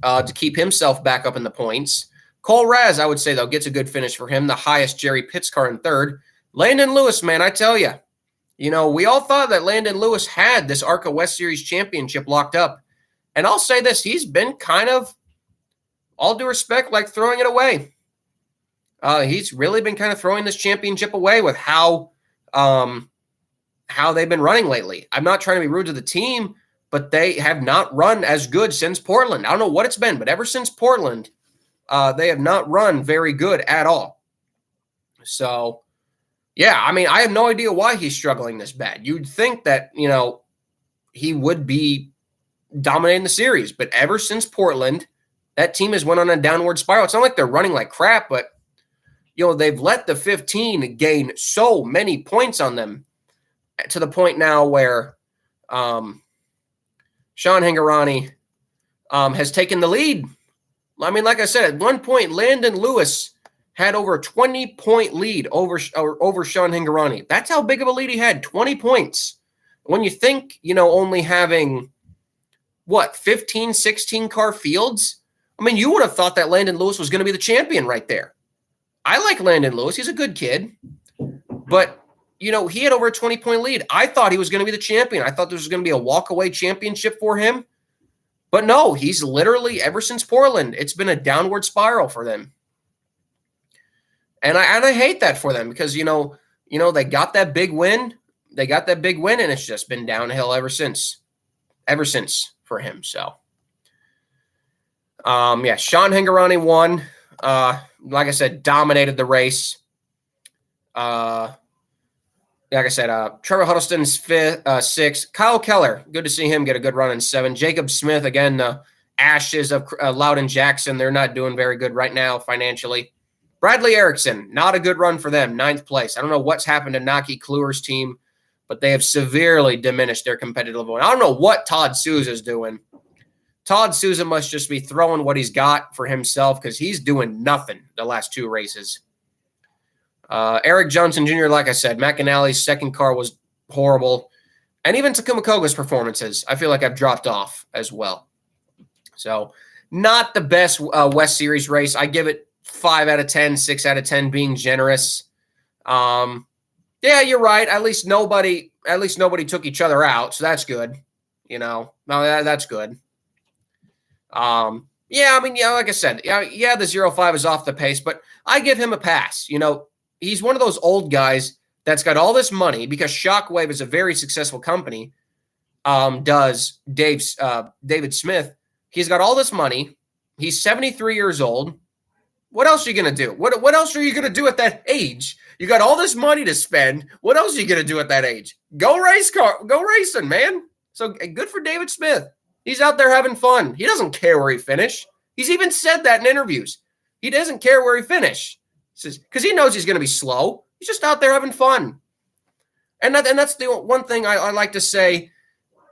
to keep himself back up in the points. Cole Raz, I would say, though, gets a good finish for him, the highest Jerry Pitts car in third. Landon Lewis, man, I tell you, we all thought that Landon Lewis had this ARCA West Series championship locked up. And I'll say this, he's been kind of, all due respect, like throwing it away. He's really been kind of throwing this championship away with how they've been running lately. I'm not trying to be rude to the team, but they have not run as good since Portland. I don't know what it's been, but ever since Portland, they have not run very good at all. So, yeah, I mean, I have no idea why he's struggling this bad. You'd think that, he would be dominating the series, but ever since Portland, that team has went on a downward spiral. It's not like they're running like crap, but they've let the 15 gain so many points on them to the point now where Sean Hingorani has taken the lead. I mean, like I said, at one point, Landon Lewis had over a 20-point lead over Sean Hingorani. That's how big of a lead he had, 20 points. When you think, only having, 15, 16 car fields? I mean, you would have thought that Landon Lewis was going to be the champion right there. I like Landon Lewis. He's a good kid. But, he had over a 20-point lead. I thought he was going to be the champion. I thought this was going to be a walk-away championship for him. But no, he's literally, ever since Portland, it's been a downward spiral for them. And I hate that for them because, they got that big win. They got that big win, and it's just been downhill ever since. Ever since for him. So, Sean Hingorani won. Like I said, dominated the race. Like I said, Trevor Huddleston's sixth. Kyle Keller, good to see him get a good run in 7. Jacob Smith, again, the ashes of Loudon Jackson. They're not doing very good right now financially. Bradley Erickson, not a good run for them, 9th place. I don't know what's happened to Naki Kluwer's team, but they have severely diminished their competitive level. I don't know what Todd Souza's doing. Todd Souza must just be throwing what he's got for himself because he's doing nothing the last 2 races. Eric Johnson Jr., like I said, McAnally's second car was horrible. And even Takuma Koga's performances, I feel like I've dropped off as well. So not the best West Series race. I give it 5 out of 10, 6 out of 10 being generous. Yeah, you're right. At least nobody took each other out. So that's good. No, that's good. Yeah, I mean, like I said, yeah, the 05 is off the pace, but I give him a pass. He's one of those old guys that's got all this money because Shockwave is a very successful company. Does David Smith. He's got all this money. He's 73 years old. What else are you going to do? What else are you going to do at that age? You got all this money to spend. What else are you going to do at that age? Go racing, man. So good for David Smith. He's out there having fun. He doesn't care where he finished. He's even said that in interviews. He doesn't care where he finished because he knows he's going to be slow. He's just out there having fun. And that's the one thing I like to say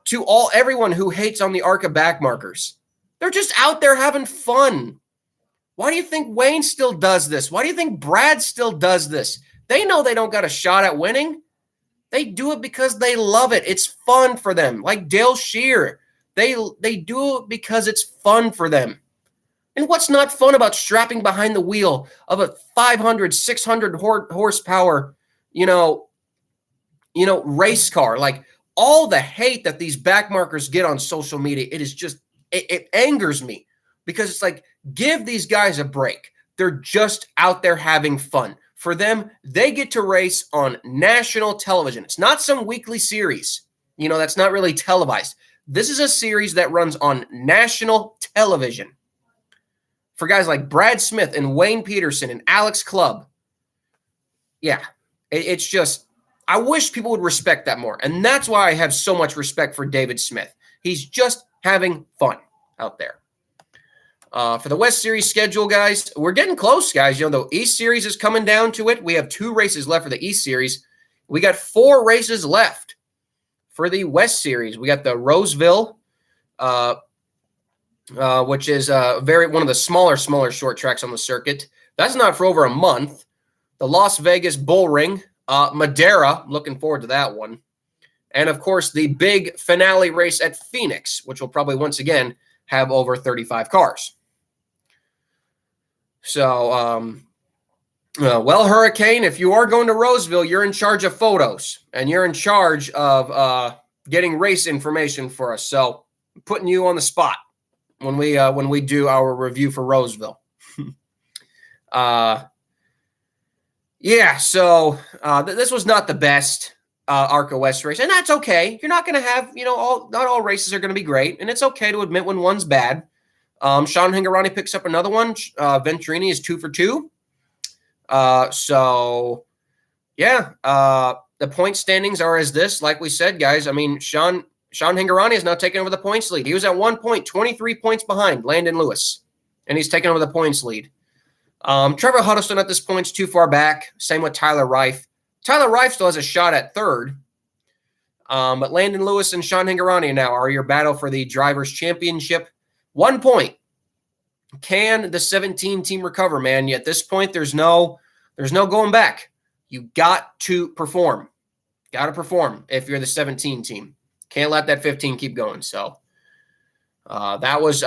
to everyone who hates on the ARCA backmarkers. They're just out there having fun. Why do you think Wayne still does this? Why do you think Brad still does this? They know they don't got a shot at winning. They do it because they love it. It's fun for them. Like Dale Shear. They do it because it's fun for them. And what's not fun about strapping behind the wheel of a 500, 600 horsepower, race car? Like all the hate that these backmarkers get on social media, it is just, it angers me because it's like, give these guys a break. They're just out there having fun. For them, they get to race on national television. It's not some weekly series, that's not really televised. This is a series that runs on national television for guys like Brad Smith and Wayne Peterson and Alex Clubb. Yeah, it's just, I wish people would respect that more. And that's why I have so much respect for David Smith. He's just having fun out there. For the West Series schedule, guys, we're getting close, guys. The East Series is coming down to it. We have 2 races left for the East Series. We got 4 races left for the West Series. We got the Roseville, which is one of the smaller short tracks on the circuit. That's not for over a month. The Las Vegas Bull Ring, Madera, looking forward to that one. And, of course, the big finale race at Phoenix, which will probably once again have over 35 cars. So, Hurricane, if you are going to Roseville, you're in charge of photos, and you're in charge of getting race information for us. So, I'm putting you on the spot when we do our review for Roseville. This was not the best ARCA West race, and that's okay. You're not going to have, not all races are going to be great, and it's okay to admit when one's bad. Sean Hingorani picks up another one. Venturini is 2 for 2. The point standings are as this. Like we said, guys, I mean, Sean Hingorani is now taking over the points lead. He was at 1 point, 23 points behind Landon Lewis, and he's taking over the points lead. Trevor Huddleston at this point is too far back. Same with Tyler Reif. Tyler Reif still has a shot at 3rd. But Landon Lewis and Sean Hingorani now are your battle for the Drivers' Championship. 1 point. Can the 17 team recover, man? At this point, there's no going back. You got to perform. Got to perform if you're the 17 team. Can't let that 15 keep going. So that was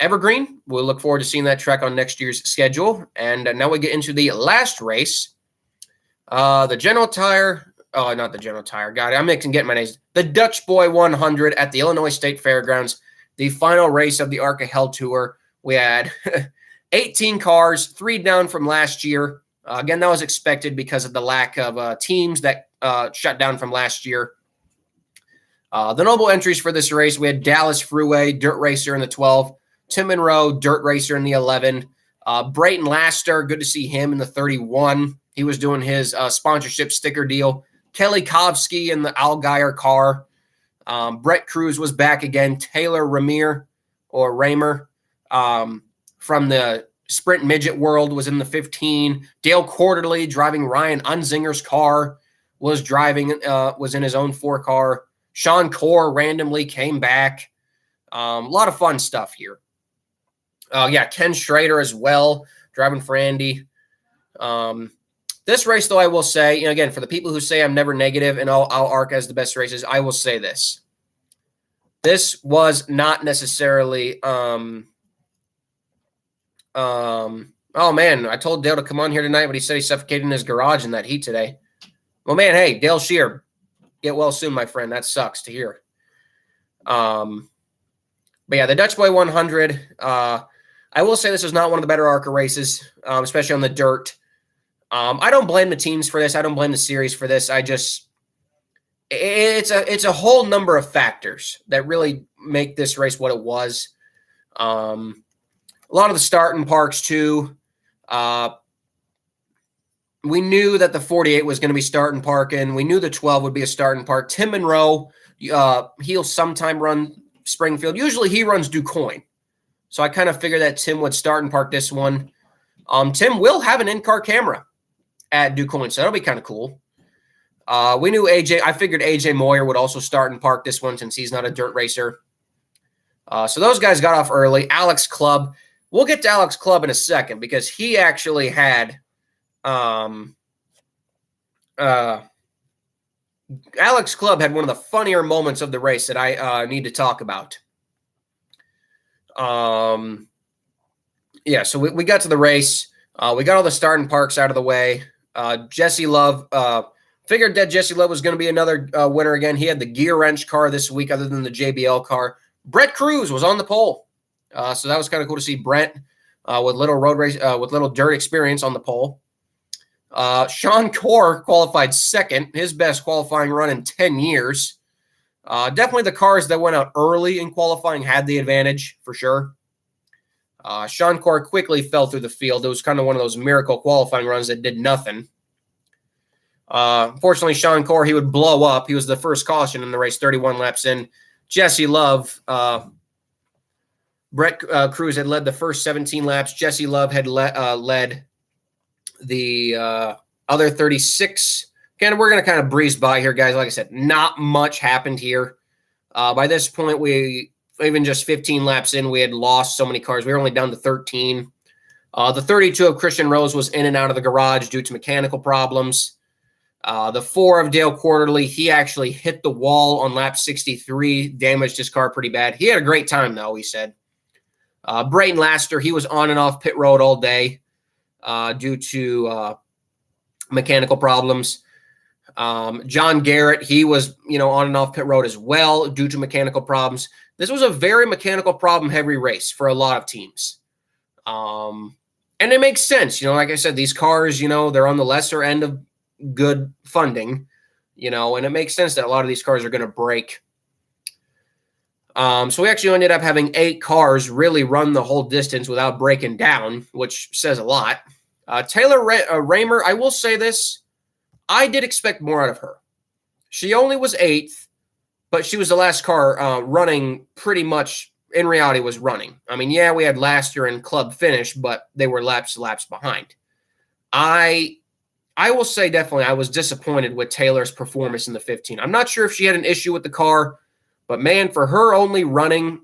Evergreen. We'll look forward to seeing that track on next year's schedule. And now we get into the last race. The General Tire. Oh, not the General Tire. God, I'm getting my names. The Dutch Boy 100 at the Illinois State Fairgrounds. The final race of the ARCA Hell Tour. We had 18 cars, 3 down from last year. Again, that was expected because of the lack of teams that shut down from last year. The notable entries for this race, we had Dallas Freeway, dirt racer in the 12. Tim Monroe, dirt racer in the 11. Brayton Laster, good to see him in the 31. He was doing his sponsorship sticker deal. Kelly Kovsky in the Allgaier car. Brett Cruz was back again. Taylor Raymer from the sprint midget world was in the 15. Dale Quarterly driving Ryan Unzinger's car was in his own 4 car. Sean Core randomly came back. A lot of fun stuff here. Ken Schrader as well, driving for Andy. This race, though, I will say, again, for the people who say I'm never negative and I'll ARCA as the best races, I will say this. This was not necessarily oh, man, I told Dale to come on here tonight, but he said he suffocated in his garage in that heat today. Well, man, hey, Dale Shear, get well soon, my friend. That sucks to hear. But yeah, the Dutch Boy 100, I will say this was not one of the better ARCA races, especially on the dirt. I don't blame the teams for this. I don't blame the series for this. It's a whole number of factors that really make this race what it was. A lot of the starting parks too. We knew that the 48 was going to be starting parking. We knew the 12 would be a starting park. Tim Monroe, he'll sometime run Springfield. Usually he runs DuQuoin. So I kind of figured that Tim would start and park this one. Tim will have an in-car camera at DuQuoin, so that'll be kind of cool. We knew I figured AJ Moyer would also start and park this one since he's not a dirt racer. So those guys got off early. Alex Clubb. We'll get to Alex Clubb in a second because he actually had Alex Clubb had one of the funnier moments of the race that I need to talk about. So we got to the race. We got all the starting parks out of the way. Jesse Love Figured that Jesse Love was going to be another winner again. He had the gear wrench car this week other than the JBL car. Brett Cruz was on the pole. So that was kind of cool to see Brett with little road race, with little dirt experience on the pole. Sean Corr qualified second, his best qualifying run in 10 years. Definitely the cars that went out early in qualifying had the advantage for sure. Sean Corr quickly fell through the field. It was kind of one of those miracle qualifying runs that did nothing. Fortunately, Sean Corr, he would blow up. He was the first caution in the race, 31 laps in. Jesse Love, Brett Cruz had led the first 17 laps. Jesse Love had led the other 36. Again, we're going to kind of breeze by here, guys. Like I said, not much happened here. By this point, even just 15 laps in, we had lost so many cars. We were only down to 13. The 32 of Christian Rose was in and out of the garage due to mechanical problems. The 4 of Dale Quarterly, he actually hit the wall on lap 63, damaged his car pretty bad. He had a great time, though, he said. Brayton Laster, he was on and off pit road all day due to mechanical problems. John Garrett, he was, on and off pit road as well due to mechanical problems. This was a very mechanical problem-heavy race for a lot of teams. And it makes sense. Like I said, these cars, they're on the lesser end of good funding, and it makes sense that a lot of these cars are going to break. So we actually ended up having 8 cars really run the whole distance without breaking down, which says a lot. Taylor Raymer, I will say this, I did expect more out of her. She only was 8th, but she was the last car running pretty much, in reality, was running. I mean, yeah, we had last year in club finish, but they were laps behind. I will say definitely I was disappointed with Taylor's performance in the 15. I'm not sure if she had an issue with the car, but man, for her only running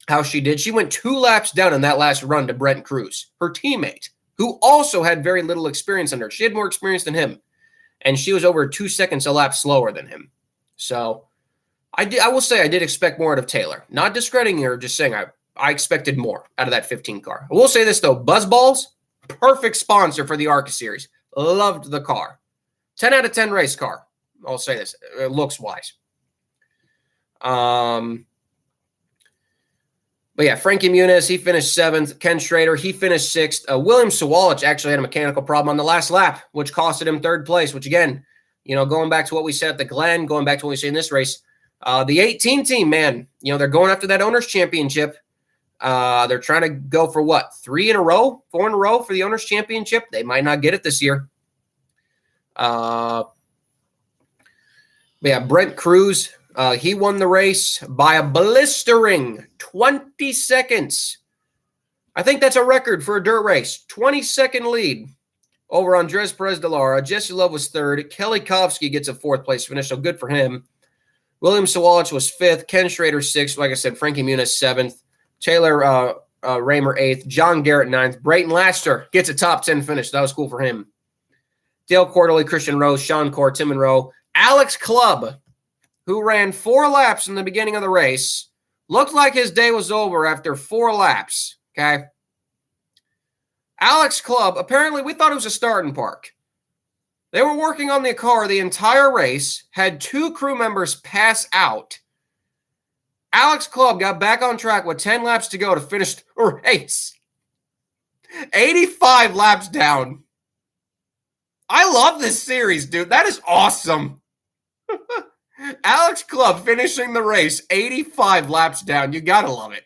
how she did, she went 2 laps down in that last run to Brent Cruz, her teammate, who also had very little experience under her. She had more experience than him, and she was over 2 seconds a lap slower than him. So I will say I did expect more out of Taylor. Not discrediting her, just saying I expected more out of that 15 car. I will say this, though. Buzzballs, perfect sponsor for the ARCA series. Loved the car. 10 out of 10 race car. I'll say this, looks-wise. But yeah, Frankie Muniz, he finished 7th. Ken Schrader, he finished 6th. William Sawalich actually had a mechanical problem on the last lap, which costed him 3rd place, which again, going back to what we said at the Glen, going back to what we said in this race, the 18 team, man, they're going after that Owners Championship. They're trying to go for what? 4 in a row for the Owners Championship. They might not get it this year. But yeah, Brent Cruz, he won the race by a blistering 20 seconds. I think that's a record for a dirt race. 20-second lead over Andres Perez de Lara. Jesse Love was 3rd. Kelly Kovsky gets a 4th place finish, so good for him. William Sawalich was 5th. Ken Schrader 6th. Like I said, Frankie Muniz 7th. Taylor Raymer 8th. John Garrett 9th. Brayton Laster gets a top 10 finish. That was cool for him. Dale Quarterly, Christian Rose, Sean Corr, Tim Monroe. Alex Clubb, who ran 4 laps in the beginning of the race, looked like his day was over after 4 laps, okay? Alex Clubb, apparently we thought it was a starting park. They were working on the car the entire race, had 2 crew members pass out. Alex Clubb got back on track with 10 laps to go to finish, 85 laps down. I love this series, dude. That is awesome. Alex Clubb finishing the race 85 laps down. You got to love it.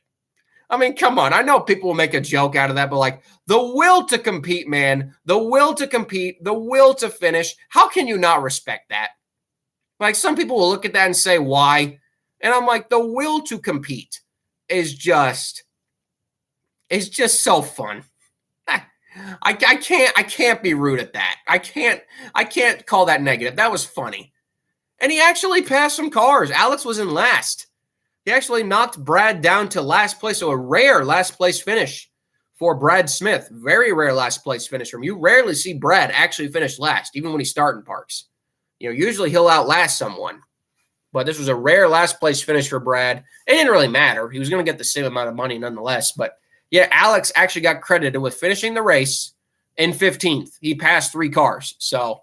I mean, come on. I know people will make a joke out of that, but like the will to compete, man, the will to compete, the will to finish. How can you not respect that? Like some people will look at that and say, why? And I'm like, the will to compete is just so fun. I can't be rude at that. I can't call that negative. That was funny. And he actually passed some cars. Alex was in last. He actually knocked Brad down to last place, so a rare last place finish for Brad Smith. Very rare last place finish from him. You rarely see Brad actually finish last, even when he's starting parks. Usually he'll outlast someone. But this was a rare last place finish for Brad. It didn't really matter. He was going to get the same amount of money nonetheless. But yeah, Alex actually got credited with finishing the race in 15th. He passed 3 cars. So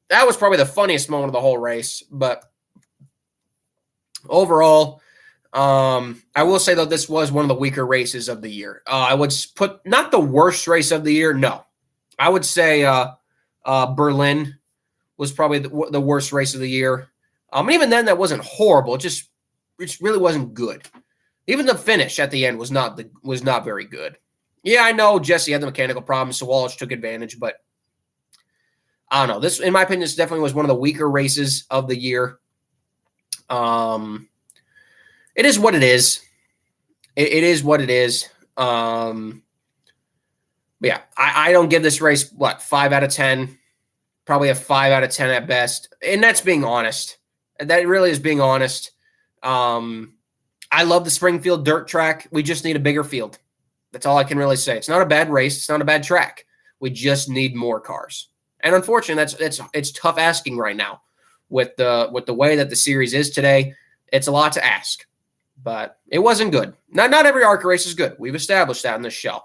that was probably the funniest moment of the whole race. But overall, I will say, though, this was one of the weaker races of the year. I would put not the worst race of the year. No, I would say Berlin was probably the worst race of the year. And even then, that wasn't horrible. It really wasn't good. Even the finish at the end was not very good. Yeah, I know Jesse had the mechanical problems, so Zilisch took advantage, but I don't know. This, in my opinion, this definitely was one of the weaker races of the year. It is what it is. It is what it is. But yeah, I don't give this race, 5 out of 10? Probably a 5 out of 10 at best. And that's being honest. That really is being honest. I love the Springfield dirt track. We just need a bigger field. That's all I can really say. It's not a bad race. It's not a bad track. We just need more cars. And unfortunately, it's tough asking right now with the way that the series is today. It's a lot to ask, but it wasn't good. Not every ARCA race is good. We've established that in this show.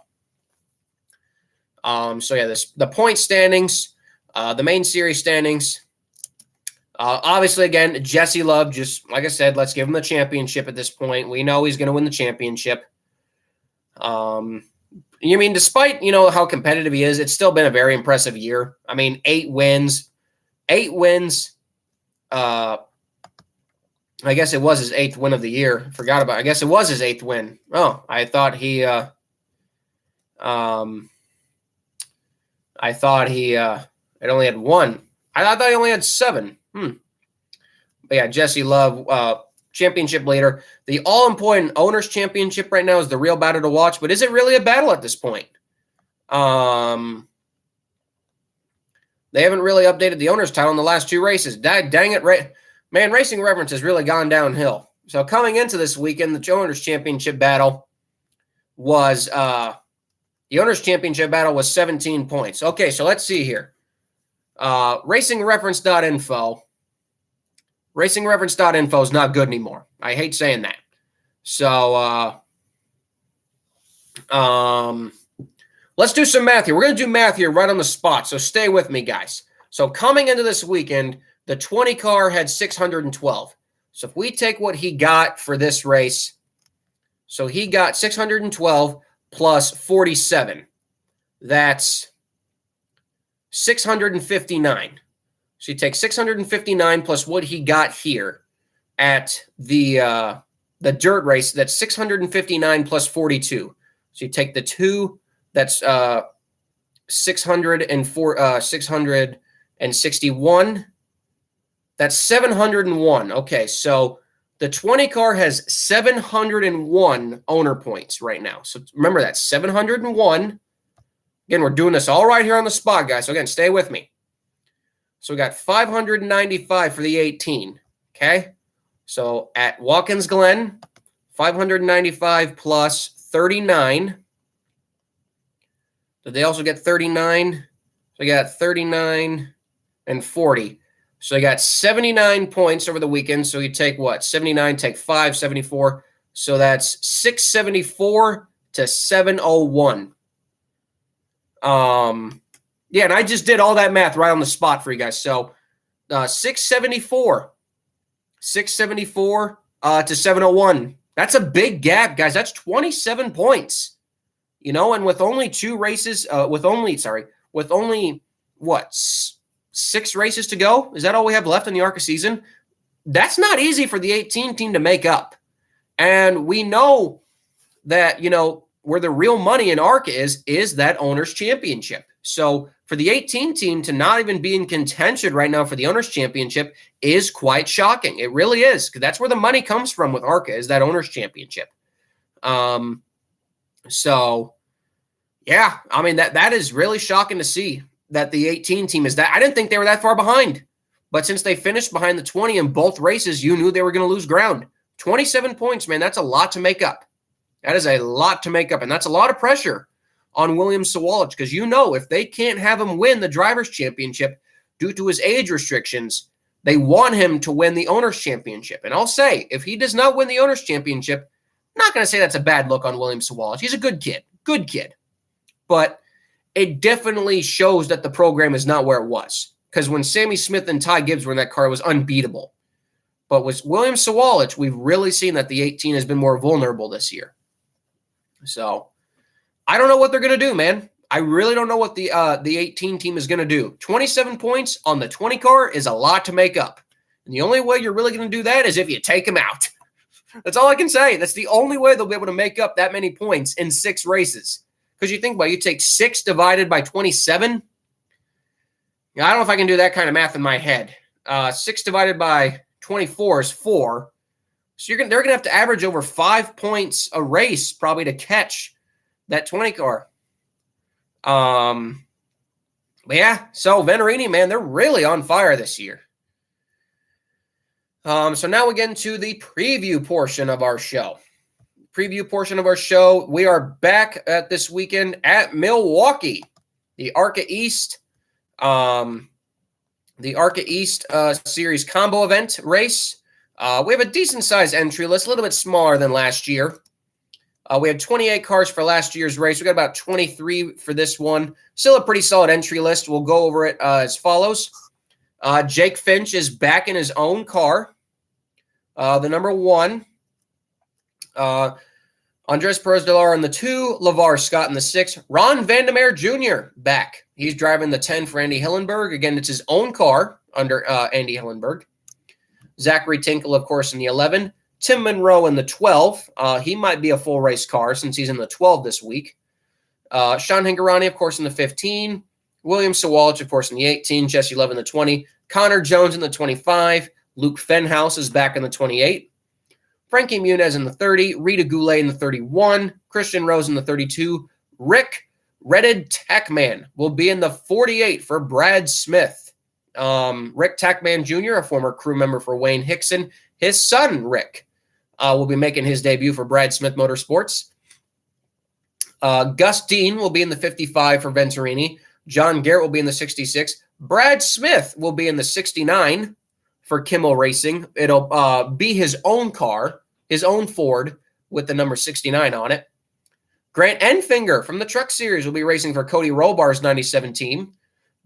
So yeah, the point standings, the main series standings. Obviously, again, Jesse Love, just like I said, let's give him the championship at this point. We know he's going to win the championship. Despite, how competitive he is, it's still been a very impressive year. 8 wins. I guess it was his 8th win of the year. Forgot about it. I guess it was his 8th win. Oh, I thought he had only had 1. I thought he only had 7. But yeah, Jesse Love, championship leader. The all-important Owners Championship right now is the real battle to watch, but is it really a battle at this point? They haven't really updated the Owners title in the last 2 races. Dang it, man, Racing Reference has really gone downhill. So coming into this weekend, the Owners Championship battle was 17 points. Okay, so let's see here. RacingReference.info. RacingReference.info is not good anymore. I hate saying that. So let's do some math here. We're going to do math here right on the spot, so stay with me, guys. So coming into this weekend, the 20 car had 612. So if we take what he got for this race, so he got 612 plus 47. That's 659. So you take 659 plus what he got here at the dirt race. That's 659 plus 42. So you take the 2. That's 661. That's 701. Okay, so the 20 car has 701 owner points right now. So remember that, 701. Again, we're doing this all right here on the spot, guys. So again, stay with me. So we got 595 for the 18, okay? So at Watkins Glen, 595 plus 39. Did they also get 39? So they got 39 and 40. So they got 79 points over the weekend. So you take what? 79, take 5, 74. So that's 674 to 701. Yeah, and I just did all that math right on the spot for you guys. So 674 to 701. That's a big gap, guys. That's 27 points. And with only 2 races, with only 6 races to go? Is that all we have left in the ARCA season? That's not easy for the 18 team to make up. And we know that, where the real money in ARCA is that Owners Championship. So for the 18 team to not even be in contention right now for the Owners Championship is quite shocking. It really is, because that's where the money comes from with ARCA, is that Owners Championship. So, yeah, that is really shocking to see that the 18 team is that. I didn't think they were that far behind. But since they finished behind the 20 in both races, you knew they were going to lose ground. 27 points, man, that's a lot to make up. That is a lot to make up, and that's a lot of pressure on William Zilisch, because if they can't have him win the Drivers' Championship due to his age restrictions, they want him to win the Owners' Championship. And I'll say, if he does not win the Owners' Championship, I'm not going to say that's a bad look on William Zilisch. He's a good kid. But it definitely shows that the program is not where it was. because when Sammy Smith and Ty Gibbs were in that car, it was unbeatable. But with William Sawalich, we've really seen that the 18 has been more vulnerable this year. So I don't know what they're going to do, man. I really don't know what the 18 team is going to do. 27 points on the 20 car is a lot to make up. And the only way you're really going to do that is if you take them out. That's all I can say. That's the only way they'll be able to make up that many points in 6 races. Because you think about it, you take 6 divided by 27. I don't know if I can do that kind of math in my head. 6 divided by 24 is 4. So they're going to have to average over 5 points a race probably to catch that 20 car. But yeah, so Venturini, man, they're really on fire this year. So now we get into the preview portion of our show. We are back at this weekend at Milwaukee, the ARCA East, Series combo event race. We have a decent-sized entry list, a little bit smaller than last year. We had 28 cars for last year's race. We got about 23 for this one. Still a pretty solid entry list. We'll go over it as follows. Jake Finch is back in his own car. The number 1. Andres Perez de Lara in the 2. LeVar Scott in the 6. Ron Vandermeer Jr. back. He's driving the 10 for Andy Hillenberg. Again, it's his own car under Andy Hillenberg. Zachary Tinkle, of course, in the 11. Tim Monroe in the 12. He might be a full race car since he's in the 12 this week. Sean Hingorani, of course, in the 15. William Sawalich, of course, in the 18. Jesse Love in the 20. Connor Jones in the 25. Luke Fenhouse is back in the 28. Frankie Muniz in the 30. Rita Goulet in the 31. Christian Rose in the 32. Rick Redded Tackman will be in the 48 for Brad Smith. Rick Tackman Jr., a former crew member for Wayne Hickson. His son, Rick, will be making his debut for Brad Smith Motorsports. Gus Dean will be in the 55 for Venturini. John Garrett will be in the 66. Brad Smith will be in the 69 for Kimmel Racing. It'll be his own car, his own Ford with the number 69 on it. Grant Enfinger from the Truck Series will be racing for Cody Robar's 97 team.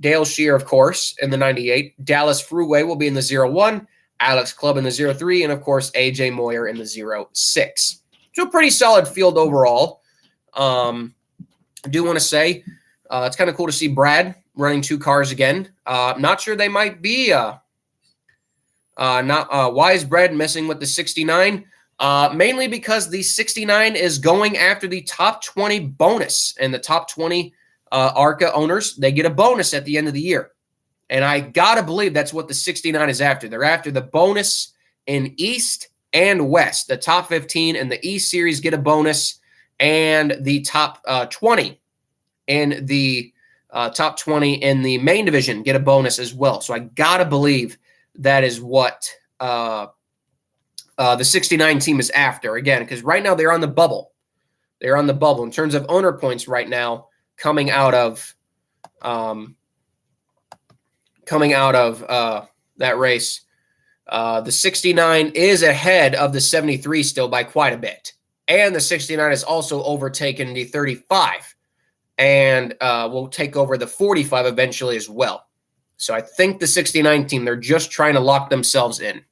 Dale Shear, of course, in the 98. Dallas Fruway will be in the 01. Alex Clubb in the 03. And, of course, AJ Moyer in the 06. So a pretty solid field overall. I do want to say it's kind of cool to see Brad running 2 cars again. Not sure they might be why is Brad messing with the 69? Mainly because the 69 is going after the top 20 bonus, and the top 20 ARCA owners, they get a bonus at the end of the year. And I got to believe that's what the 69 is after. They're after the bonus in East and West. The top 15 in the East Series get a bonus, and the top 20 in the top 20 in the main division get a bonus as well. So I got to believe that is what the 69 team is after. Again, because right now they're on the bubble. They're on the bubble in terms of owner points right now coming out of that race. The 69 is ahead of the 73 still by quite a bit. And the 69 has also overtaken the 35 and will take over the 45 eventually as well. So I think the 69 team, they're just trying to lock themselves in.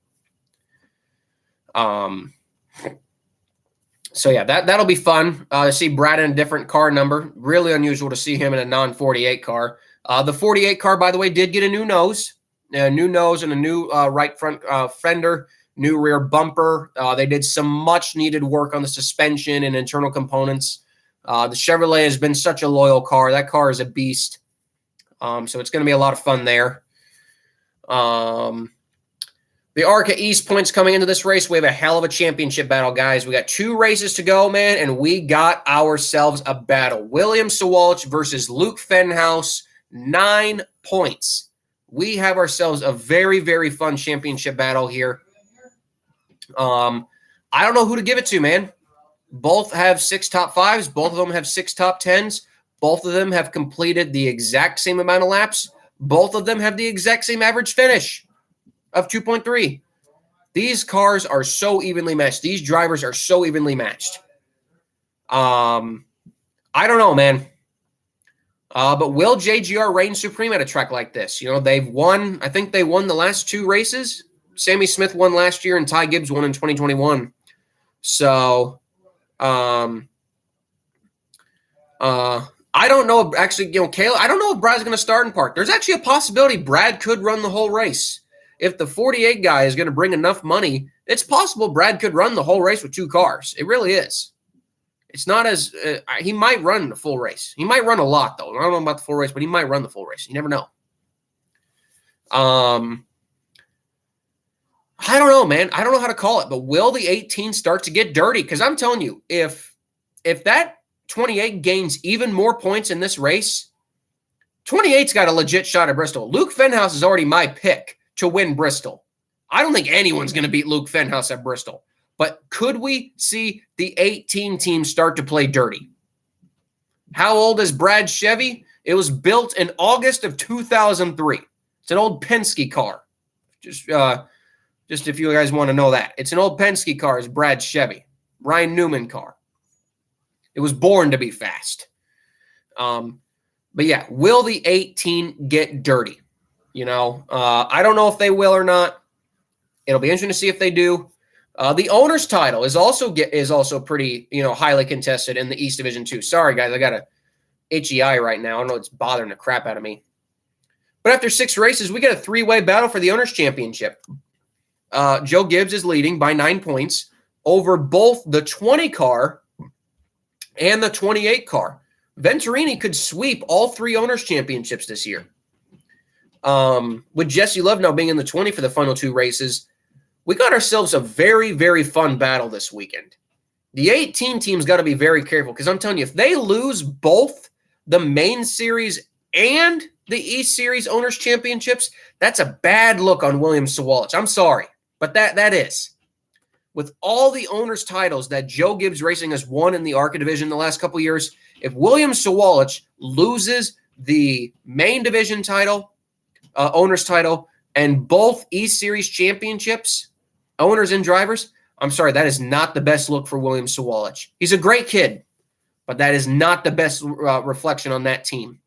So yeah, that'll be fun to see Brad in a different car number. Really unusual to see him in a non-48 car. The 48 car, by the way, did get a new nose and a new right front fender, new rear bumper. They did some much needed work on the suspension and internal components. The Chevrolet has been such a loyal car. That car is a beast. So it's going to be a lot of fun there. The ARCA East points coming into this race. We have a hell of a championship battle, guys. We got 2 races to go, man, and we got ourselves a battle. William Sawalich versus Luke Fenhouse, 9 points. We have ourselves a very, very fun championship battle here. I don't know who to give it to, man. Both have 6 top 5s. Both of them have 6 top 10s. Both of them have completed the exact same amount of laps. Both of them have the exact same average finish of 2.3. These cars are so evenly matched. These drivers are so evenly matched. I don't know, man. But will JGR reign supreme at a track like this? You know, they've won. I think they won the last 2 races. Sammy Smith won last year, and Ty Gibbs won in 2021. So, I don't know. Actually, you know, Kayla, I don't know if Brad's going to start in park. There's actually a possibility Brad could run the whole race. If the 48 guy is going to bring enough money, it's possible Brad could run the whole race with 2 cars. It really is. It's not as he might run the full race. He might run a lot, though. I don't know about the full race, but he might run the full race. You never know. I don't know, man. I don't know how to call it, but will the 18 start to get dirty? Because I'm telling you, if that 28 gains even more points in this race, 28's got a legit shot at Bristol. Luke Fenhouse is already my pick to win Bristol. I don't think anyone's going to beat Luke Fenhouse at Bristol. But could we see the 18 team start to play dirty? How old is Brad's Chevy? It was built in August of 2003. It's an old Penske car. Just if you guys want to know that. It's an old Penske car. It's Brad's Chevy. Ryan Newman car. It was born to be fast. But yeah, will the 18 get dirty? You know, I don't know if they will or not. It'll be interesting to see if they do. The owner's title is also pretty, you know, highly contested in the East Division 2. Sorry, guys, I got a itchy eye right now. I don't know, it's bothering the crap out of me. But after 6 races, we get a 3-way battle for the owner's championship. Joe Gibbs is leading by 9 points over both the 20 car and the 28 car. Venturini could sweep all 3 owners' championships this year. With Jesse Love now being in the 20 for the final 2 races, we got ourselves a very, very fun battle this weekend. The 18 team's got to be very careful because I'm telling you, if they lose both the main series and the East Series owners' championships, that's a bad look on William Sawalich. I'm sorry, but that is. With all the owners' titles that Joe Gibbs Racing has won in the ARCA division the last couple years, if William Sawalich loses the main division title, owner's title, and both East Series championships, owners and drivers, I'm sorry, that is not the best look for William Sawalich. He's a great kid, but that is not the best reflection on that team.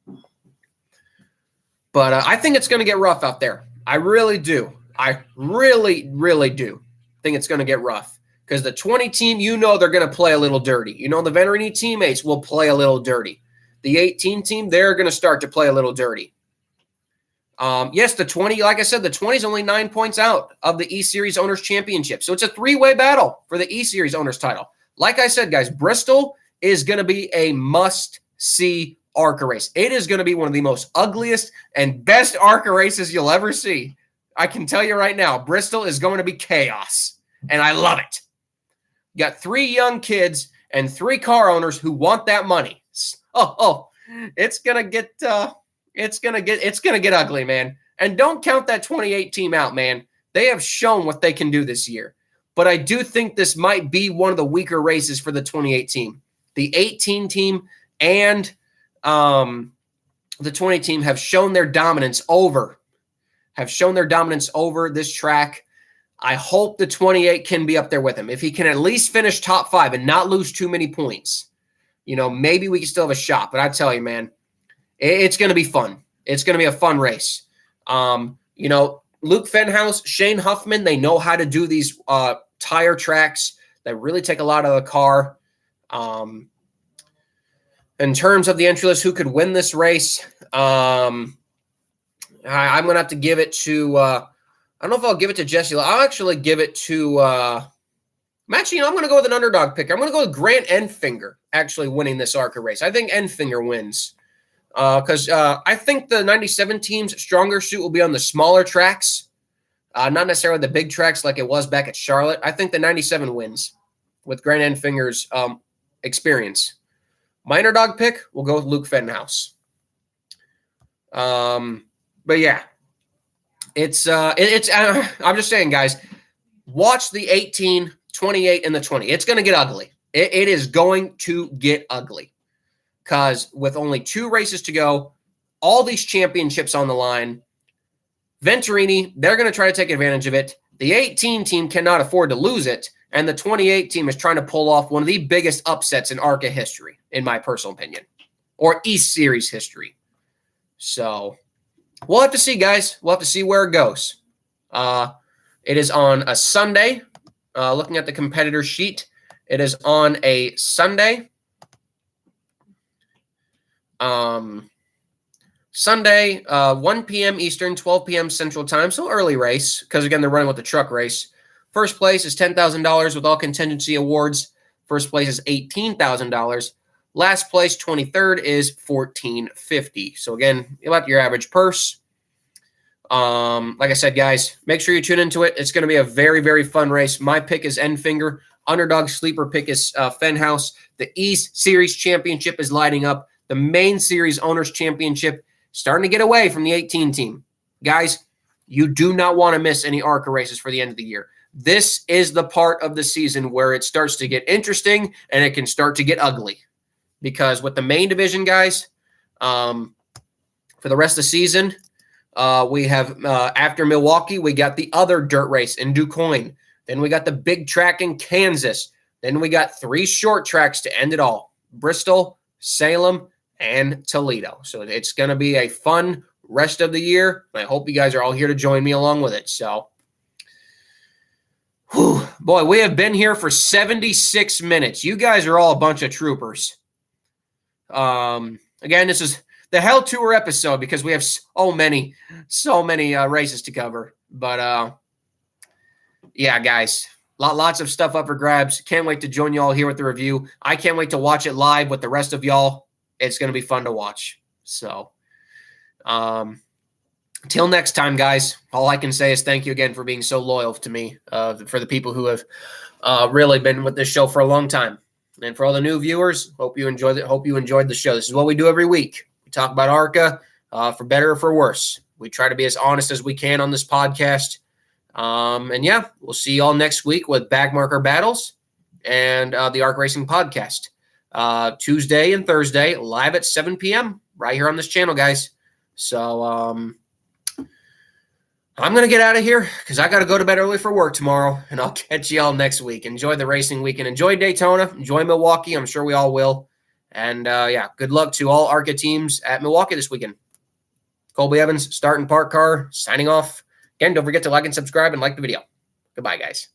But I think it's going to get rough out there. I really do. I really, really do think it's going to get rough because the 20 team, you know, they're going to play a little dirty. You know, the Venturini teammates will play a little dirty. The 18 team, they're going to start to play a little dirty. Yes, the 20, like I said, the 20 is only 9 points out of the E-Series Owners Championship. So it's a 3-way battle for the E-Series Owners title. Like I said, guys, Bristol is going to be a must-see ARCA race. It is going to be one of the most ugliest and best ARCA races you'll ever see. I can tell you right now, Bristol is going to be chaos, and I love it. You got 3 young kids and 3 car owners who want that money. It's going to get it's going to get ugly, man. And don't count that 28 team out, man. They have shown what they can do this year. But I do think this might be one of the weaker races for the 28 team. The 18 team and the 20 team have shown their dominance over this track. I hope the 28 can be up there with him. If he can at least finish top 5 and not lose too many points, you know, maybe we can still have a shot. But I tell you, man, it's going to be fun. It's going to be a fun race. You know, Luke Fenhouse, Shane Huffman, they know how to do these tire tracks that really take a lot of the car. In terms of the entry list, who could win this race? I'm going to have to give it to I don't know if I'll give it to Jesse. I'll actually give it to I'm going to go with an underdog picker. I'm going to go with Grant Enfinger actually winning this ARCA race. I think Enfinger wins because I think the 97 team's stronger suit will be on the smaller tracks, not necessarily the big tracks like it was back at Charlotte. I think the 97 wins with Grant Enfinger's experience. My underdog pick will go with Luke Fenhouse. But yeah, it's I'm just saying, guys, watch the 18, 28, and the 20. It's going to get ugly. It is going to get ugly because with only 2 races to go, all these championships on the line, Venturini, they're going to try to take advantage of it. The 18 team cannot afford to lose it, and the 28 team is trying to pull off one of the biggest upsets in ARCA history, in my personal opinion, or East Series history. So we'll have to see, guys. We'll have to see where it goes. It is on a Sunday. Looking at the competitor sheet, it is on a Sunday. Sunday, 1 p.m. Eastern, 12 p.m. Central Time. So early race because, again, they're running with the truck race. First place is $10,000 with all contingency awards. First place is $18,000. Last place, 23rd, is $1,450. So, again, about your average purse. Like I said, guys, make sure you tune into it. It's going to be a very, very fun race. My pick is Enfinger. Underdog sleeper pick is Fenhouse. The East Series Championship is lighting up. The main series Owners Championship starting to get away from the 18 team. Guys, you do not want to miss any ARCA races for the end of the year. This is the part of the season where it starts to get interesting and it can start to get ugly. Because with the main division, guys, for the rest of the season, we have, after Milwaukee, we got the other dirt race in DuQuoin. Then we got the big track in Kansas. Then we got 3 short tracks to end it all. Bristol, Salem, and Toledo. So it's going to be a fun rest of the year. I hope you guys are all here to join me along with it. So, boy, we have been here for 76 minutes. You guys are all a bunch of troopers. Again, this is the Hell Tour episode because we have so many races to cover. But, yeah, guys, lots of stuff up for grabs. Can't wait to join you all here with the review. I can't wait to watch it live with the rest of y'all. It's going to be fun to watch. So, till next time, guys, all I can say is thank you again for being so loyal to me, for the people who have really been with this show for a long time. And for all the new viewers, hope you enjoyed the show. This is what we do every week. We talk about ARCA, for better or for worse. We try to be as honest as we can on this podcast. And yeah, we'll see you all next week with Backmarker Battles and the ARC Racing Podcast. Tuesday and Thursday, live at 7 p.m. right here on this channel, guys. So I'm going to get out of here because I got to go to bed early for work tomorrow, and I'll catch you all next week. Enjoy the racing weekend. Enjoy Daytona. Enjoy Milwaukee. I'm sure we all will. And, yeah, good luck to all ARCA teams at Milwaukee this weekend. Colby Evans, Start and Park Car, signing off. Again, don't forget to like and subscribe and like the video. Goodbye, guys.